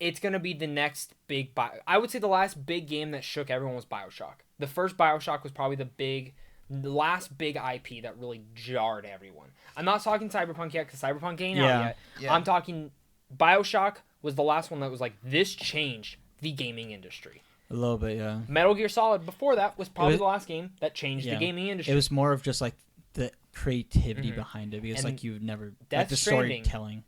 It's gonna be the next big. I would say the last big game that shook everyone was BioShock. The first BioShock was probably the last big IP that really jarred everyone. I'm not talking Cyberpunk yet because Cyberpunk ain't out yet. Yeah. I'm talking BioShock was the last one that was like this changed the gaming industry. A little bit, yeah. Metal Gear Solid before that was probably was- the last game that changed Yeah. the gaming industry. It was more of just like the creativity Mhm. behind it because And like you've never Death like the Stranding- storytelling.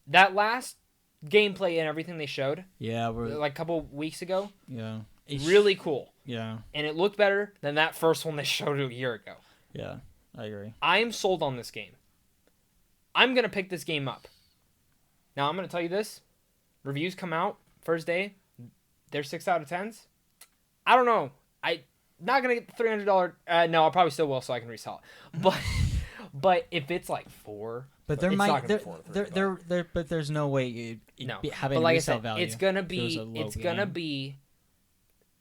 that last gameplay and everything they showed Yeah, we're like a couple weeks ago. yeah. Really cool. Yeah, And it looked better than that first one they showed a year ago. yeah. I agree. I am sold on this game. I'm going to pick this game up. Now, I'm going to tell you this. Reviews come out first day. They're 6 out of 10s. I don't know. I'm not going to get the $300. No, I probably still will so I can resell it. But if it's like 4, But there it's might not gonna there, be 4 or there, 3. there but there's no way you No. having But like I resale said, value. it's going to if it was be a low gonna game. be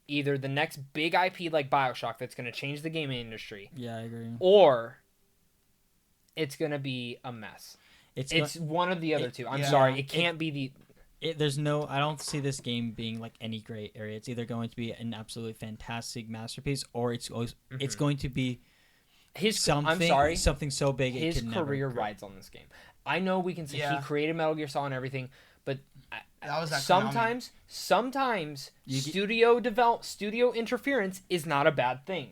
either the next big IP like BioShock that's going to change the gaming industry, Yeah, I agree. or it's going to be a mess. It's It's one of the other two. I'm yeah. sorry. It can't be the... there's no. I don't see this game being like any gray area. It's either going to be an absolutely fantastic masterpiece, or it's going to be something. I'm sorry. something so big. His it can career never rides on this game. I know we can say Yeah. he created Metal Gear Solid and everything, but That was that Konami. sometimes You studio interference is not a bad thing.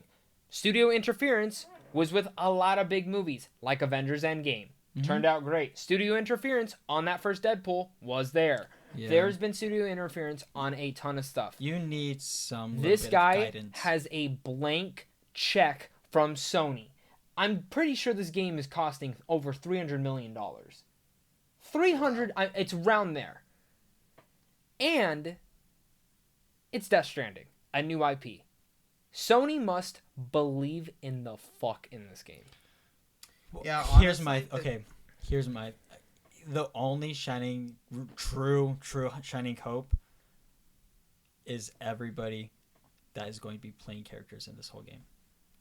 Studio interference was with a lot of big movies like Avengers Endgame. Turned out great. Studio interference on that first Deadpool was there. Yeah. There's been studio interference on a ton of stuff. You need some. This little bit of guy guidance. has a blank check from Sony. I'm pretty sure this game is costing over $300 million. 300, it's around there. And it's Death Stranding, a new IP. Sony must believe in the fuck in this game. Yeah, Here's honestly, the only true shining hope is everybody that is going to be playing characters in this whole game.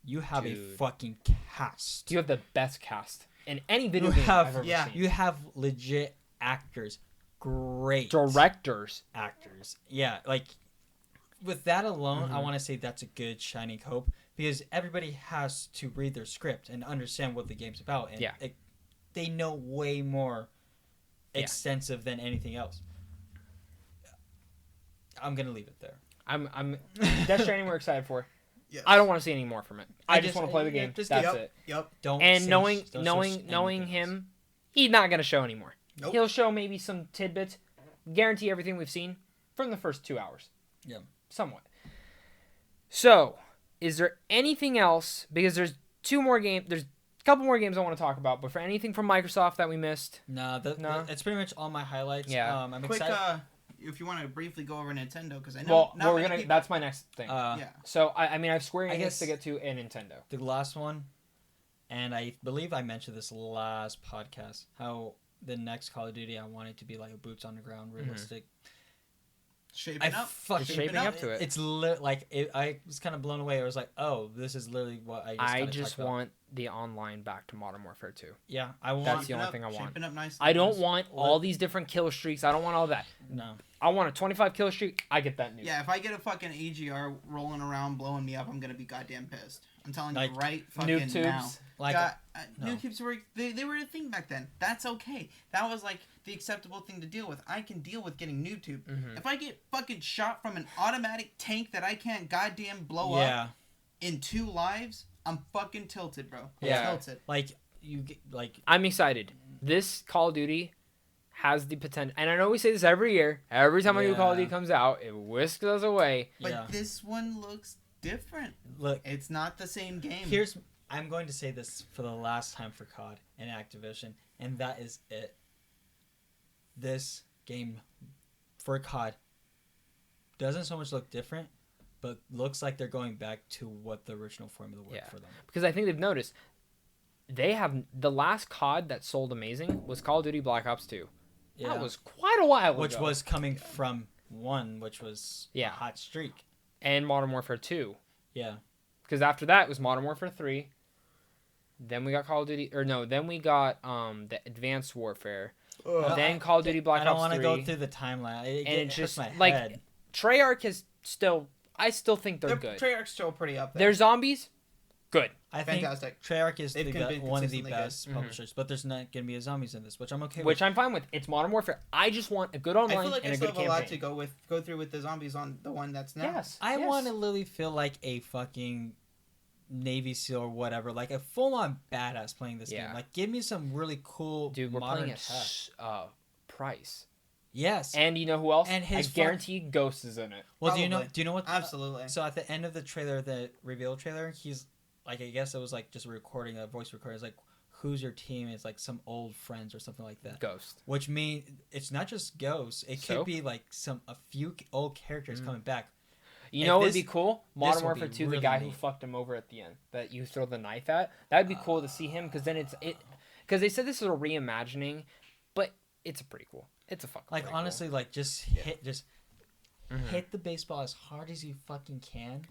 You have a fucking cast. You have the best cast in any video You game have- I've ever yeah. seen. You have legit actors, great Directors. actors. Yeah, like with that alone, I Mhm. want to say that's a good shining hope because everybody has to read their script and understand what the game's about, and Yeah. they know way more Yeah. extensive than anything else. I'm gonna leave it there. I'm Death Stranding we're excited for. Yes. I don't want to see any more from it. I just just- want to play the yeah, game. just That's yep. it. Yep. Don't And say- knowing don't knowing say knowing anything else. him, he's not gonna show anymore. Nope. He'll show maybe some tidbits. Guarantee everything we've seen from the first 2 hours. Yeah. Somewhat. So, is there anything else? Because there's two more games. There's a couple more games I want to talk about. But for anything from Microsoft that we missed, No, No? it's pretty much all my highlights. Yeah. I'm Quick, excited. if you want to briefly go over Nintendo, because I know well, not we're many gonna. people- That's my next thing. yeah. So I mean, I have Square I Enix guess- to get to and Nintendo. The last one, and I believe I mentioned this last podcast, how the next Call of Duty I want it to be like a boots on the ground, realistic. Shaping up. fucking It's shaping up to it. It's I was kind of blown away. I was like, oh, this is literally what I. I kinda just talked about. want the online back to Modern Warfare 2. Yeah, I want. That's the only thing I want. Shaping up nicely. I don't want all these different kill streaks. I don't want all that. No. I want a 25 kill streak. I get that new. Yeah, if I get a fucking AGR rolling around blowing me up, I'm gonna be goddamn pissed. I'm telling Like, you right fucking Noob tubes. now. Like, no. Noob tubes were they were a thing back then. That's okay. That was like the acceptable thing to deal with. I can deal with getting noob tube. Mhm. If I get fucking shot from an automatic tank that I can't goddamn blow up yeah, in 2 lives, I'm fucking tilted, bro. I'm Yeah. tilted. like you get like I'm excited. This Call of Duty has the potential, and I know we say this every year. Every time a new Call of Yeah. Duty comes out, it whisks us away. But yeah. this one looks different. Look, It's not the same game. I'm going to say this for the last time for COD and Activision, and that is it. This game for COD doesn't so much look different, but looks like they're going back to what the original formula worked Yeah. for them. Because I think they've noticed they have the last COD that sold amazing was Call of Duty Black Ops 2. Yeah, That was quite a while which ago. was coming from one, which was Yeah. a hot streak. And Modern Warfare 2. Yeah, Because after that it was Modern Warfare 3. Then we got Call of Duty, or no, then we got the Advanced Warfare. Then Call of Duty Black I don't Ops want 3. to go through the timeline. It and hurts just my like head. Treyarch is still. I still think they're Their good. Treyarch's still pretty up there. They're zombies. Good. I think fantastic. Treyarch is They've been one of the consistently best good. publishers, but there's not going to be a zombies in this, which I'm okay Which with. I'm fine with. It's Modern Warfare. I just want a good I online feel like and I a still good have a lot to campaign. go through with the zombies on the one that's now. Yes. I yes. want to literally feel like a fucking Navy SEAL or whatever, like a full-on badass playing this Yeah. game. Like, give me some really cool Dude, we're modern playing tech. Price. Yes. And you know who else? And I his guarantee Ghost is in it. well, Probably. do you know what? Absolutely. So at the end of the trailer, the reveal trailer, he's like, I guess it was like just a voice recording. It's like, who's your team? It's like some old friends or something like that. Ghost. Which means it's not just ghosts. It So? could be like a few old characters coming back. You If know what would this- be cool? this Modern will Warfare be 2, the really guy who neat. fucked him over at the end that you throw the knife at. That'd be cool to see him because then because they said this is a reimagining, but it's a pretty cool. It's a fucking Like pretty honestly, like just Mhm. hit the baseball as hard as you fucking can.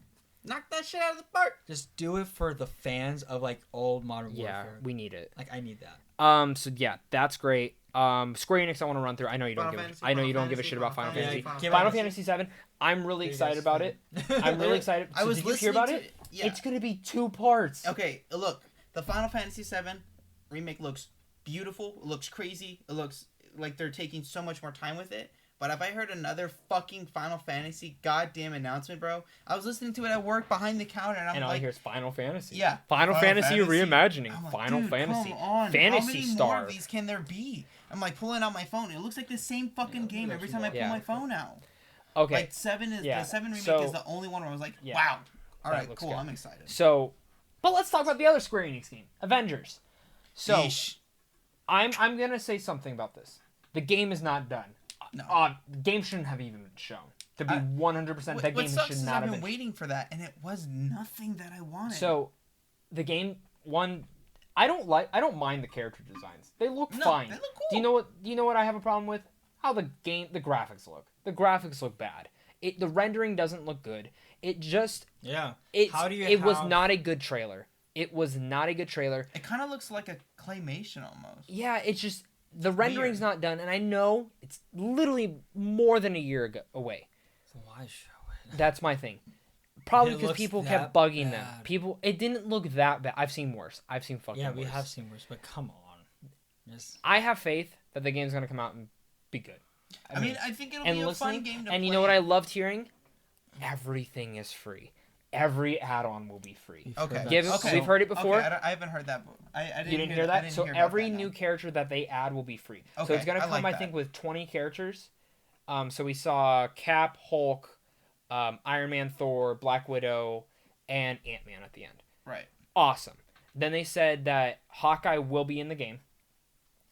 Knock that shit out of the park. Just do it for the fans of like old Modern cool. Yeah, Warfare. we need it. Like I need that. So yeah, that's great. Square Enix, I want to run through. I know you don't Final give. Fantasy, I know you Final don't give a Fantasy, shit about Final Final Fantasy. Fantasy. Final Yeah, Fantasy 7. I'm really You excited guys about it. I'm really excited. I So was did you hear about listening it? to- yeah. It's gonna be 2 parts. Okay, look, the Final Fantasy VII remake looks beautiful. It looks crazy. It looks like they're taking so much more time with it. But if I heard another fucking Final Fantasy goddamn announcement, bro, I was listening to it at work behind the counter, and I'm And all I like, hear is Final Fantasy. yeah, Final Fantasy reimagining. I'm like, Final dude, Fantasy. come on. Fantasy How many Star. more of these can there be? I'm like pulling out my phone. It looks like the same fucking game every time I pull Yeah. my phone out. Okay. Like the 7 remake so- is the only one where I was like, Yeah. wow. All That right, looks cool. good. I'm excited. So, but let's talk about the other Square Enix game, Avengers. So, Yeesh. I'm gonna say something about this. The game is not done. No. Game shouldn't have even been shown. To be 100%, that game sucks should is not I've have been been. waiting for that, and it was nothing that I wanted. So, the game I don't mind the character designs. They look No, fine. they look cool. Do you know what I have a problem with? How the graphics look. The graphics look bad. The rendering doesn't look good. It just How do you it was have- not a good trailer. It was not a good trailer. It kind of looks like a claymation almost. Yeah, it's just the rendering's not done, and I know it's literally more than a year away. So why show it? That's my thing. Probably It because looks people that kept bugging them. bad. It didn't look that bad. I've seen worse. I've seen fucking Yeah, worse. we have seen worse, but come on. Just... I have faith that the game's gonna come out and be good. I mean, I think it'll and be a listening, fun game to play. and you know what I loved hearing? Everything is free. Every add-on will be free. Okay. We've heard it before. Okay, I haven't heard that. I didn't You didn't hear hear I that? didn't So hear about every that new now. character that they add will be free. So Okay, it's gonna I come, like I that. think, with 20 characters. So we saw Cap, Hulk, Iron Man, Thor, Black Widow, and Ant-Man at the end. Right. Awesome. Then they said that Hawkeye will be in the game,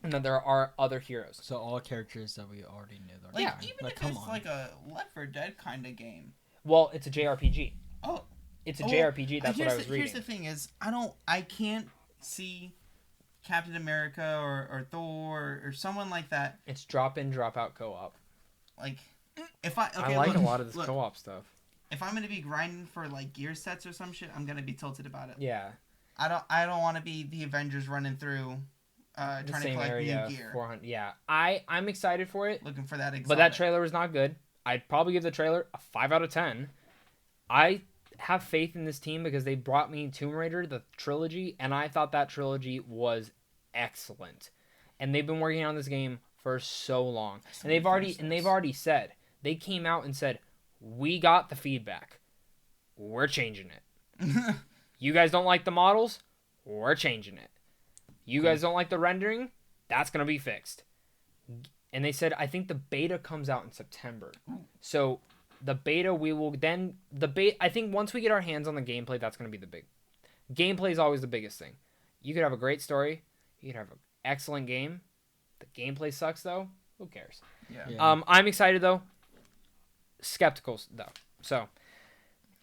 and that there are other heroes. So all characters that we already knew. Like, Yeah. even Like, if come it's on. like a Left 4 Dead kind of game. Well, it's a JRPG. Oh. It's a Oh, JRPG. That's what I was Here's the reading. thing is, I can't see Captain America or Thor or someone like that. It's drop-in, drop-out co-op. Like, if I I like look, a lot of this look, co-op stuff. If I'm gonna be grinding for like gear sets or some shit, I'm gonna be tilted about it. Yeah. I don't want to be the Avengers running through, The trying to same collect area, new gear, 400. Yeah. I'm excited for it, looking for that. Exotic. but that trailer was not good. I'd probably give the trailer a 5 out of 10. I have faith in this team because they brought me Tomb Raider, the trilogy, and I thought that trilogy was excellent. And they've been working on this game for so long. And they've already said, they came out and said, "We got the feedback. We're changing it. You guys don't like the models? We're changing it. You guys don't like the rendering? That's going to be fixed." And they said, I think the beta comes out in September. So the beta, I think once we get our hands on the gameplay, that's going to be the big. Gameplay is always the biggest thing. You could have a great story. You could have an excellent game. The gameplay sucks, though. Who cares? Yeah. I'm excited, though. Skeptical, though. So,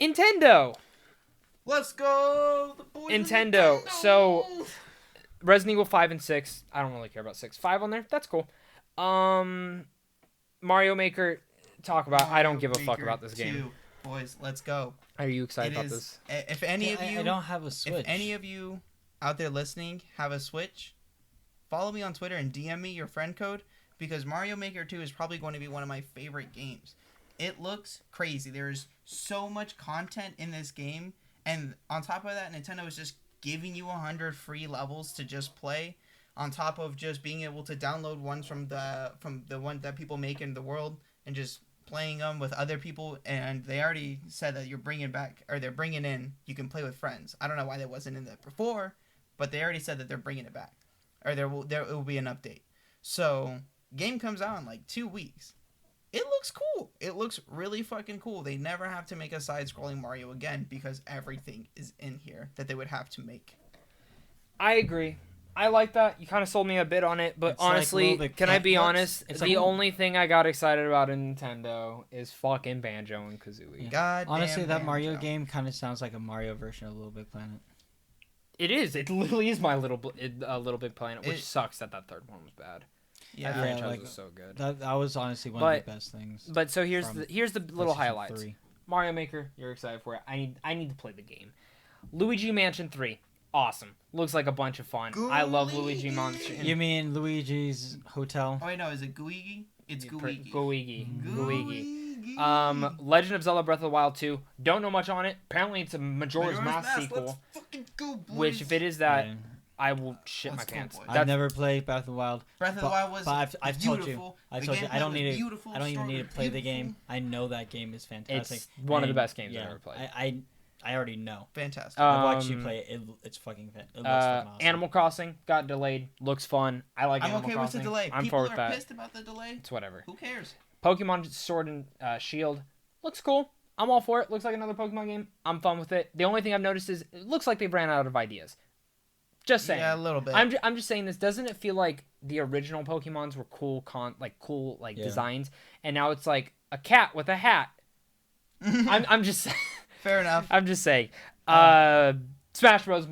Nintendo. Let's go, the boys. Nintendo. So, Resident Evil 5 and 6. I don't really care about 6. 5 on there. That's cool. Mario Maker. Talk about. I don't give a fuck about this game. Boys, let's go. Are you excited about this? If any of you, I don't have a Switch. if any of you out there listening have a Switch, follow me on Twitter and DM me your friend code, because Mario Maker 2 is probably going to be one of my favorite games. It looks crazy. There's so much content in this game, and on top of that, Nintendo is just giving you 100 free levels to just play, on top of just being able to download ones from the one that people make in the world and just playing them with other people. And they already said that they're bringing in, you can play with friends. I don't know why that wasn't in there before, but they already said that they're bringing it back, or it will be an update. So game comes out in like 2 weeks. It looks cool. It looks really fucking cool. They never have to make a side-scrolling Mario again, because everything is in here that they would have to make. I agree. I like that. You kind of sold me a bit on it, but It's like a honestly, little bit can I be Netflix. honest? It's The like- only thing I got excited about in Nintendo is fucking Banjo and Kazooie. God Honestly, damn that Mario Banjo. game kind of sounds like a Mario version of Little Big Planet. It is. It literally is my Little Big Planet, which It- sucks that third one was bad. Yeah. That franchise like, was so good. That was honestly one But- of the best things. But so here's from the little PlayStation highlights. 3. Mario Maker, you're excited for it. I need to play the game. Luigi Mansion 3, awesome. Looks like a bunch of fun. I love Luigi Mansion. You mean Luigi's Hotel? Oh wait, no, is it Gooigi? It's Gooigi. Gooigi. Legend of Zelda Breath of the Wild 2. Don't know much on it. Apparently it's a Majora's Mask sequel. Let's fucking go, boys. Which if it is that, Yeah. I will shit Let's my go, pants. boys. I've never played Breath of the Wild. Breath of the but- Wild was but I've told you. beautiful. I The told you. I don't gameplay need was to. beautiful, I don't even story need to was play the beautiful. game. I know that game is fantastic. It's one of the And, best games yeah, I've ever played. I already know. Fantastic. I've watched you Um, play it. It's fucking fan. It looks fucking awesome. Animal Crossing got delayed. Looks fun. I like I'm Animal okay with Crossing. the delay. I'm People for with are that. pissed about the delay. It's whatever. Who cares? Pokemon Sword and Shield looks cool. I'm all for it. Looks like another Pokemon game. I'm fun with it. The only thing I've noticed is it looks like they've ran out of ideas. Just saying. Yeah, a little bit. I'm just saying this. Doesn't it feel like the original Pokemons were cool Yeah. designs, and now it's like a cat with a hat. I'm just saying. Fair enough. I'm just saying. Smash Bros.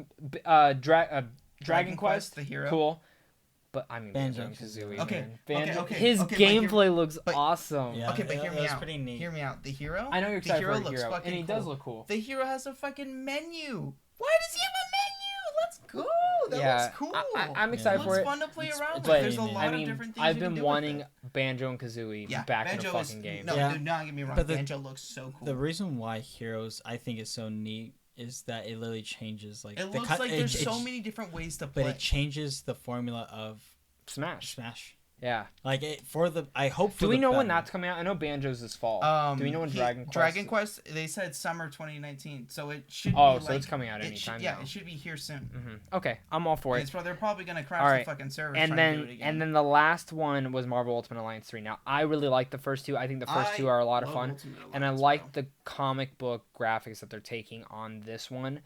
Dragon Quest, the hero. Cool. But I mean, Banjo-Kazooie. Okay, man. okay. His Okay, but gameplay looks but- awesome. Yeah, Okay, but hear it me was out. pretty neat. Hear me out. The hero. I know you're excited the hero for the looks hero, fucking and he cool. does look cool. The hero has a fucking menu. Why does he have a menu? Let's go. That Yeah, looks cool. I'm excited It for looks it. fun to play around with. but- There's a I lot I of mean, different things I've you can been do wanting with it. Banjo and Kazooie Yeah, back in a Banjo is fucking game. No, Yeah. dude, not get me wrong. But the- Banjo looks so cool. The reason why Heroes I think is so neat is that it literally changes like It the looks cut- like it- there's it- so many different ways to play. but it changes the formula of Smash. Smash. Yeah. Like I hope for Do we the know when better. that's coming out? I know Banjo's this fall. Do we know when Dragon Quest? They said summer 2019, so it should. Oh, be so like, it's coming out it anytime should, Yeah, now. it should be here soon. Okay, I'm all for it. It's they're probably gonna crash All right. the fucking servers. And trying to do it then again. and then the last one was Marvel Ultimate Alliance 3. Now I really like the first two. I think the first two are a lot of love fun, Ultimate and I Alliance, like bro. the comic book graphics that they're taking on this one.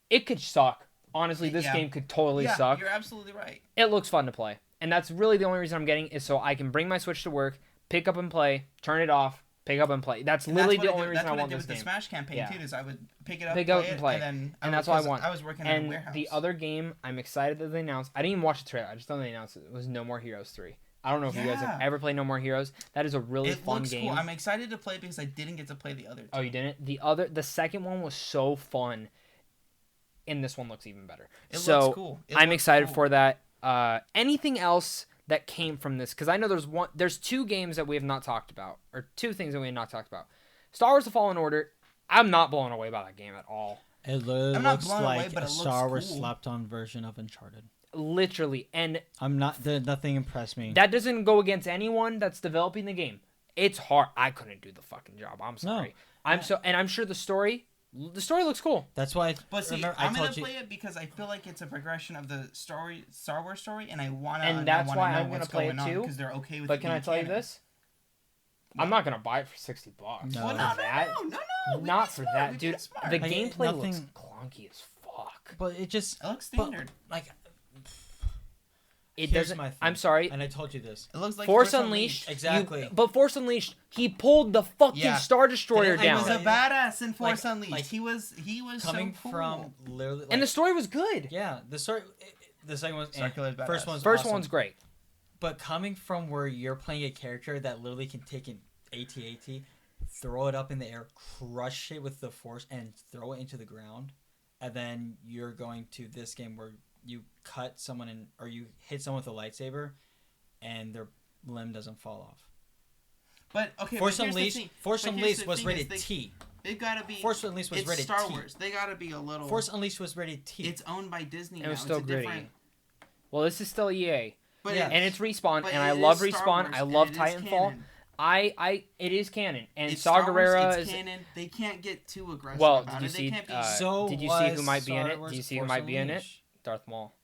It could suck. Honestly, this Yeah. game could totally yeah, suck. You're absolutely right. It looks fun to play, and that's really the only reason I'm getting is so I can bring my Switch to work, pick up and play, turn it off, pick up and play. That's And literally that's the what only reason I want did this with the game. Smash campaign Yeah. too. Is I would pick it up, Pick play up and it, play. and then And that's what I because want. I was working at a And warehouse. the other game I'm excited that they announced. I didn't even watch the trailer. I just know they announced it. It was No More Heroes 3. I don't know if you guys have Yeah. ever played No More Heroes. That is a really it fun looks game. cool. I'm excited to play because I didn't get to play the other two. Oh, you didn't? The second one was so fun, and this one looks even better. It so looks cool. I'm excited for that. Anything else that came from this? Because I know there's two games that we have not talked about, or two things that we have not talked about. Star Wars: The Fallen Order. I'm not blown away by that game at all. It literally I'm not looks blown away, like but a it looks Star Wars cool. slapped on version of Uncharted. Literally, and Nothing impressed me. that doesn't go against anyone that's developing the game. It's hard. I couldn't do the fucking job. I'm sorry. I'm sure the story looks cool. That's why. But see, remember, I'm gonna told you- play it because I feel like it's a progression of the Star Wars story, and I wanna. And that's why know I'm gonna what's play going it on, too. because they're okay with. But it can I being tell you canon. this? I'm not gonna buy it for $60. No. Well, Not for that. no. we Not be for smart, that, we be dude. smart. The Like, gameplay looks nothing- clunky as fuck. But it just It looks but, standard. like It here's doesn't. my thing, I'm sorry. and I told you this. It looks like Force Unleashed. Exactly. But Force Unleashed, he pulled the fucking Yeah. Star Destroyer Didn't I He down, was a badass in Force Unleashed. like, he was Coming so cool. from literally, and the story was good. yeah, the story. The second one, Circular's badass. first one's First awesome. one's great. But coming from where you're playing a character that literally can take an AT-AT, throw it up in the air, crush it with the force, and throw it into the ground, and then you're going to this game where you cut someone in, or you hit someone with a lightsaber, and their limb doesn't fall off. But okay, Force but here's the Unleashed. thing. Force But here's Unleashed the was thing rated is T. They gotta be. Force Unleashed was it's rated Star T. Wars. They gotta be a little. Force Unleashed was rated T. It's owned by Disney. It was now. still it's a gritty. different. Well, this is still EA, But Yeah. it- and it's Respawn, but and I it love is Star Respawn. Wars, I and love it is Titanfall. canon. It is canon, and It's Saw Star Wars, Gerrera it's is. canon. They can't get too aggressive Well, about did you it. see, They can't be. so did you see who was might be in Star it? Wars Do you see who Force might be in it? Unleashed. Darth Maul.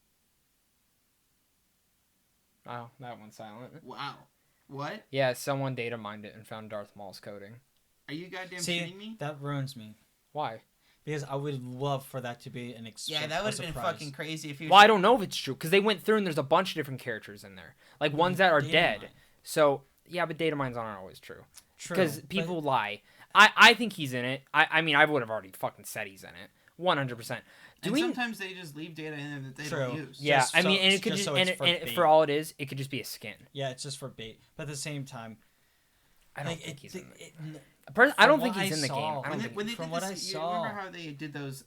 Oh, that one's silent. Wow. What? Yeah, someone data mined it and found Darth Maul's coding. Are you goddamn See, kidding me? that ruins me. Why? Because I would love for that to be an Yeah, that would have been fucking crazy if you. Well, I don't know if it's true because they went through and there's a bunch of different characters in there, like ones that are Data dead. mine. So yeah, but data mines aren't always true True, because but- people lie. I think he's in it. I mean, I would have already fucking said he's in it, 100%. And sometimes they just leave data in there that they don't True. use. Yeah, Just I mean, so- and it could just just, so and, it's for and bait. for all it is, it could just be a skin. Yeah, it's just for bait. But at the same time, I don't like, think he's in it. it. I from don't what think he's I in the saw- game. I When don't they, think. when they From did what this, I you saw- remember how they did those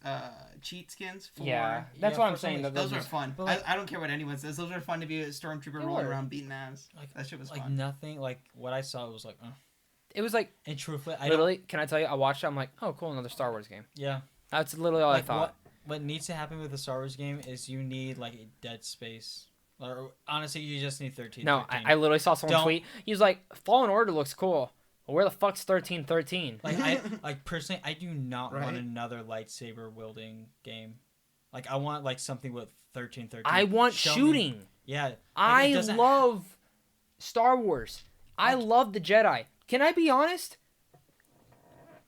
cheat skins for? Yeah, that's what I'm Force saying. Unleashed. That Those are fun. But like- I don't care what anyone says. Those are fun to be a stormtrooper They rolling were. around beating ass. Like That shit was like fun. nothing. Like what I saw was like, It was like and truthfully, I literally. Can I tell you? I watched it. I'm like, oh, cool, another Star Wars game. don't. Yeah. That's literally all Like I thought. what needs to happen with the Star Wars game is you need like a Dead Space, or honestly, you just need 13. No, I literally saw someone Don't- tweet. He was like, "Fallen Order looks cool. Well, where the fuck's 1313?" like personally, I do not want Right? another lightsaber wielding game. Like I want like something with 1313. I want Show me- shooting. Yeah. like, it I doesn't- love Star Wars. I love the Jedi. Can I be honest?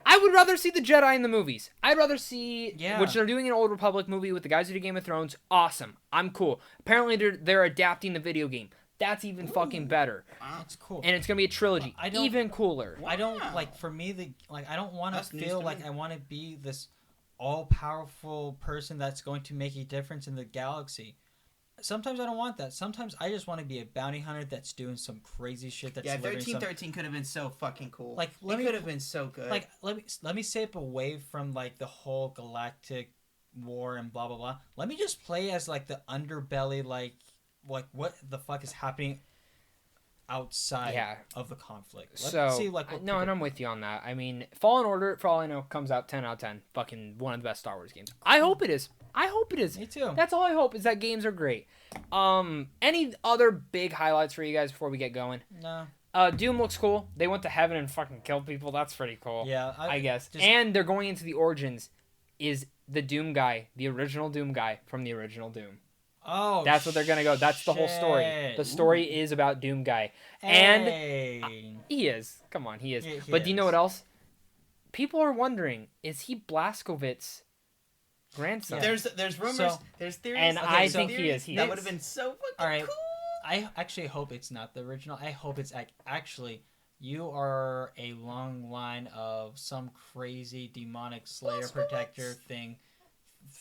I would rather see the Jedi in the movies. I'd rather see, Yeah. which they're doing an Old Republic movie with the guys who did Game of Thrones. Awesome. I'm cool. Apparently they're adapting the video game. That's even fucking better. That's cool. And it's gonna be a trilogy. I don't- Even cooler. I don't Wow. like for me I don't want That's to news feel to like me. I want to be this all powerful person that's going to make a difference in the galaxy. Sometimes I don't want that. Sometimes I just want to be a bounty hunter that's doing some crazy shit that's Yeah, delivering some 1313 could have been so fucking cool. Like, it let me- could have been so good. like let me step away from like the whole galactic war and blah blah blah. Let me just play as like the underbelly like what the fuck is happening outside Yeah. of the conflict. So see like what no, people- and I'm with you on that. I mean, Fallen Order, for all I know, comes out 10 out of 10. Fucking one of the best Star Wars games. I hope it is. I hope it is. Me too. That's all I hope is that games are great. Any other big highlights for you guys before we get going? No. Doom looks cool. They went to heaven and fucking killed people. That's pretty cool. Yeah, I guess. just- And they're going into the origins. Is the Doom guy, the original Doom guy from the original Doom? Oh, That's what they're gonna go. That's the whole story. shit. The story is about Doom guy. And Hey. he is. Come on, he is. He But do you know is. what else? People are wondering, is he Blazkowicz's grandson? there's rumors, So- there's theories. And Okay, I so think he is. He that is. would have been so fucking All right. cool. I actually hope it's not the original. I hope it's actually you are a long line of some crazy demonic slayer Blazkowicz. protector thing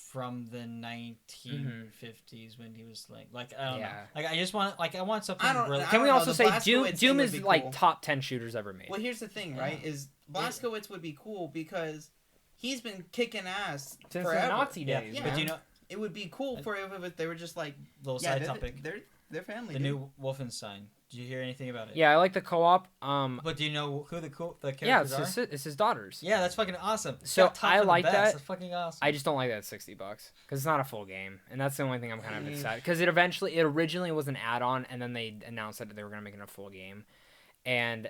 from the 1950s when he was like I don't know. Yeah. Like I just want I want something I don't- really. I Can we know, also the say Blazkowicz Doom? thing Doom would is be like cool. top 10 shooters ever made. Well, here's the thing, right? Is Blazkowicz would be cool because he's been kicking ass Since forever. the Nazi yeah, days. Yeah. but man. do you know It would be cool for if they were just like little yeah, side they're, topic? They're family. The dude. new Wolfenstein. Did you hear anything about it? Yeah, I like the co-op. But do you know who the characters Yeah, are? it's his daughters. Yeah, that's fucking awesome. So, Got top I for the like best. that. That's fucking awesome. I just don't like that it's $60 because it's not a full game, and that's the only thing I'm kind of upset. Because it originally was an add-on, and then they announced that they were gonna make it a full game. And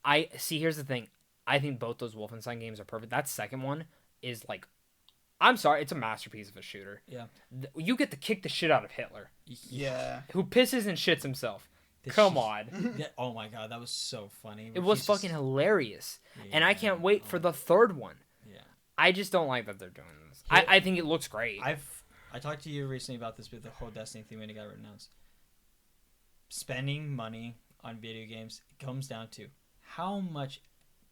I see. Here's the thing. I think both those Wolfenstein games are perfect. That second one is like, I'm sorry, it's a masterpiece of a shooter. Yeah. You get to kick the shit out of Hitler, Yeah. who pisses and shits himself. This Come shit- on. Yeah, oh my god, that was so funny. It was He's just- fucking hilarious. And I Yeah. can't wait for the third one. Yeah. I just don't like that they're doing this. Yeah. I think it looks great. I talked to you recently about this with the whole Destiny thing when it got announced. Spending money on video games comes down to how much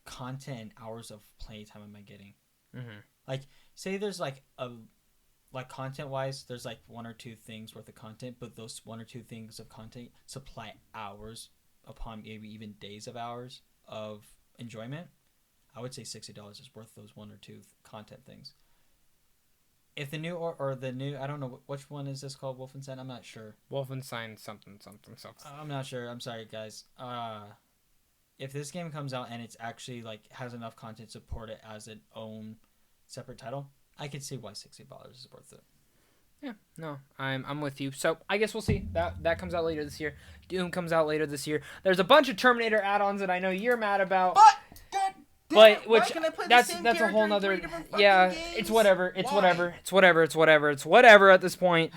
content and hours of playtime am I getting? Mm-hmm. Say there's content wise, there's like one or two things worth of content, but those one or two things of content supply hours upon maybe even days of hours of enjoyment. I would say $60 is worth those one or two content things. If the new or the new, I don't know which one is this called, Wolfenstein. I'm not sure. Wolfenstein something. I'm not sure. I'm sorry, guys. If this game comes out and it's actually like has enough content to support it as its own separate title, I could see why $60 is worth it. Yeah, no, I'm with you. So I guess we'll see. That comes out later this year. Doom comes out later this year. There's a bunch of Terminator add-ons that I know you're mad about. But which that's a whole nother. Yeah, it's whatever. It's whatever. It's whatever. It's whatever. It's whatever at this point.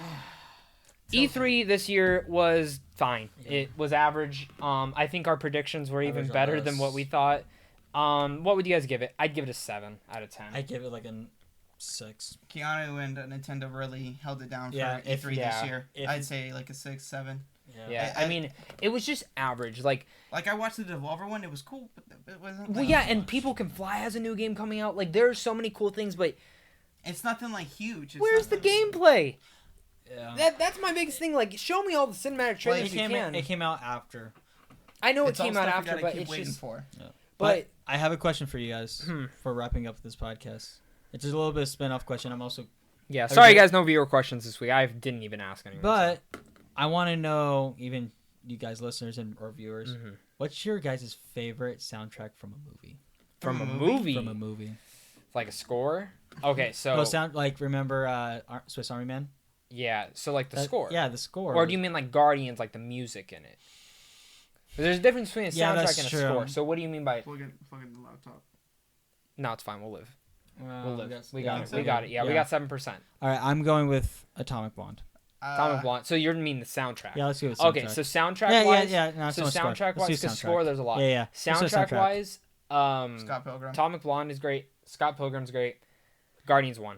E3 this year was fine. Yeah. It was average. I think our predictions were even Average on better than us. what we thought. What would you guys give it? I'd give it a 7 out of 10. I give it like a 6. Keanu and Nintendo really held it down for Yeah, E3 this yeah. year. I'd say like a 6, 7. Yeah, I- I mean, it was just average. Like, Like I watched the Devolver one, it was cool, but it wasn't. well, like, yeah, and People Can Fly has a new game coming out. Like, there's so many cool things, but it's nothing like huge. It's where's the nothing- gameplay? Yeah. That's my biggest thing. Like, show me all the cinematic trailers you can. It came out after. I know it It's all came out stuff you after, gotta but keep it's waiting just. for. But I have a question for you guys Hmm. for wrapping up this podcast. It's just a little bit of spin-off question. I'm also, yeah, sorry guys, no viewer questions this week. I didn't even ask anyone. but I want to know, even you guys, listeners and or viewers, Mhm. what's your guys' favorite soundtrack from a movie? From a movie, From a movie. like a score. Okay, so Well, sound like remember Swiss Army Man? yeah, so like the That- score. Yeah, the score. Or do you mean like Guardians, like the music in it? There's a difference between a Yeah, soundtrack that's and a true. score. So what do you mean by? Plug in the laptop. No, it's fine. We'll live. Well, We'll live. yes. We Yeah, got it. so We got it. Yeah, we yeah. got 7%. All right, I'm going with Atomic Blonde. Atomic Blonde. So you mean the soundtrack? Yeah, let's go with Okay, soundtrack. so soundtrack yeah, wise. yeah. No, So no score. soundtrack Let's wise, do because score there's a lot. Yeah, yeah. Let's do Soundtrack wise, Scott Pilgrim. Atomic Blonde is great. Scott Pilgrim's great. Guardians 1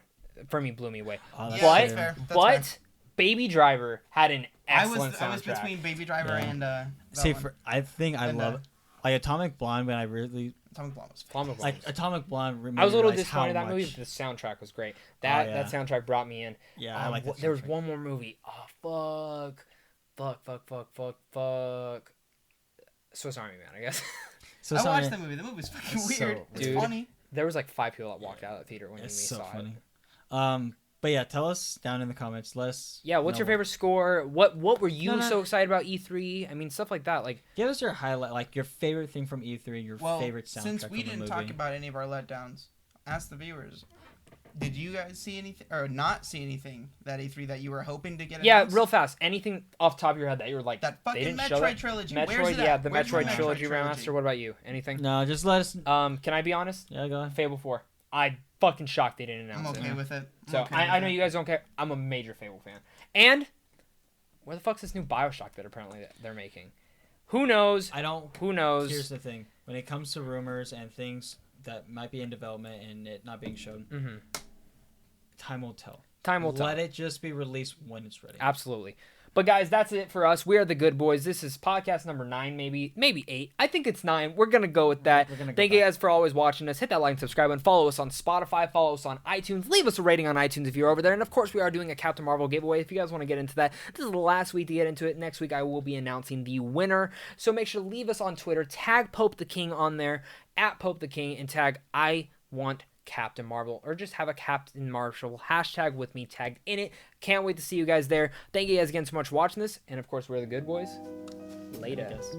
for me blew me away. Oh, that's Yeah, fair. that's fair. That's But fair. Baby Driver had an excellent I was soundtrack. between Baby Driver Yeah. and See, I think I And, love like Atomic Blonde, but I really Atomic Blonde was Atomic Blonde like was- Atomic Blonde. Made I was a me little realize how disappointed in that movie, much- but the soundtrack was great. That yeah. that soundtrack brought me in. Yeah, I like that. There was soundtrack. one more movie. Oh fuck. Swiss Army Man, I guess. So I sorry, watched the movie. The movie's fucking It's so weird. It's weird. funny. There was like 5 people that walked out of the theater when we It's saw so it. funny. But yeah, tell us down in the comments. Let us. Yeah, what's know. your favorite score? What were you No. so excited about E3? I mean, stuff like that. Like, Give us your highlight, like your favorite thing from E3, your Well, favorite soundtrack since we from the didn't movie. talk about any of our letdowns, ask the viewers. Did you guys see anything or not see anything that E3 that you were hoping to get? yeah, announced? real fast. Anything off the top of your head that you were like, That they fucking didn't show Metroid that? trilogy. Metroid, Where's it yeah, at? the Where's my Metroid trilogy remaster. What about you? Anything? No, just let us. Can I be honest? Yeah, go on. Fable 4. I fucking shocked they didn't I'm announce okay it. with it. I'm So okay I with know it. you guys don't care. I'm a major Fable fan. And where the fuck's this new BioShock that apparently they're making? Who knows? I don't. Who knows? Here's the thing: when it comes to rumors and things that might be in development and it not being shown, Mm-hmm. time will tell. Time will tell. Let it just be released when it's ready. Absolutely. But guys, that's it for us. We are the Good Boys. This is podcast number 9, maybe 8. I think it's 9. We're gonna go with that. We're gonna go Thank you back. guys for always watching us. Hit that like and subscribe and follow us on Spotify. Follow us on iTunes. Leave us a rating on iTunes if you're over there. And of course, we are doing a Captain Marvel giveaway. If you guys want to get into that, this is the last week to get into it. Next week, I will be announcing the winner. So make sure to leave us on Twitter. Tag Pope the King on there at Pope the King and tag I want Captain Marvel, or just have a Captain Marvel hashtag with me tagged in it. Can't wait to see you guys there. Thank you guys again so much for watching this, and of course, we're the Good Boys. Later. Yes.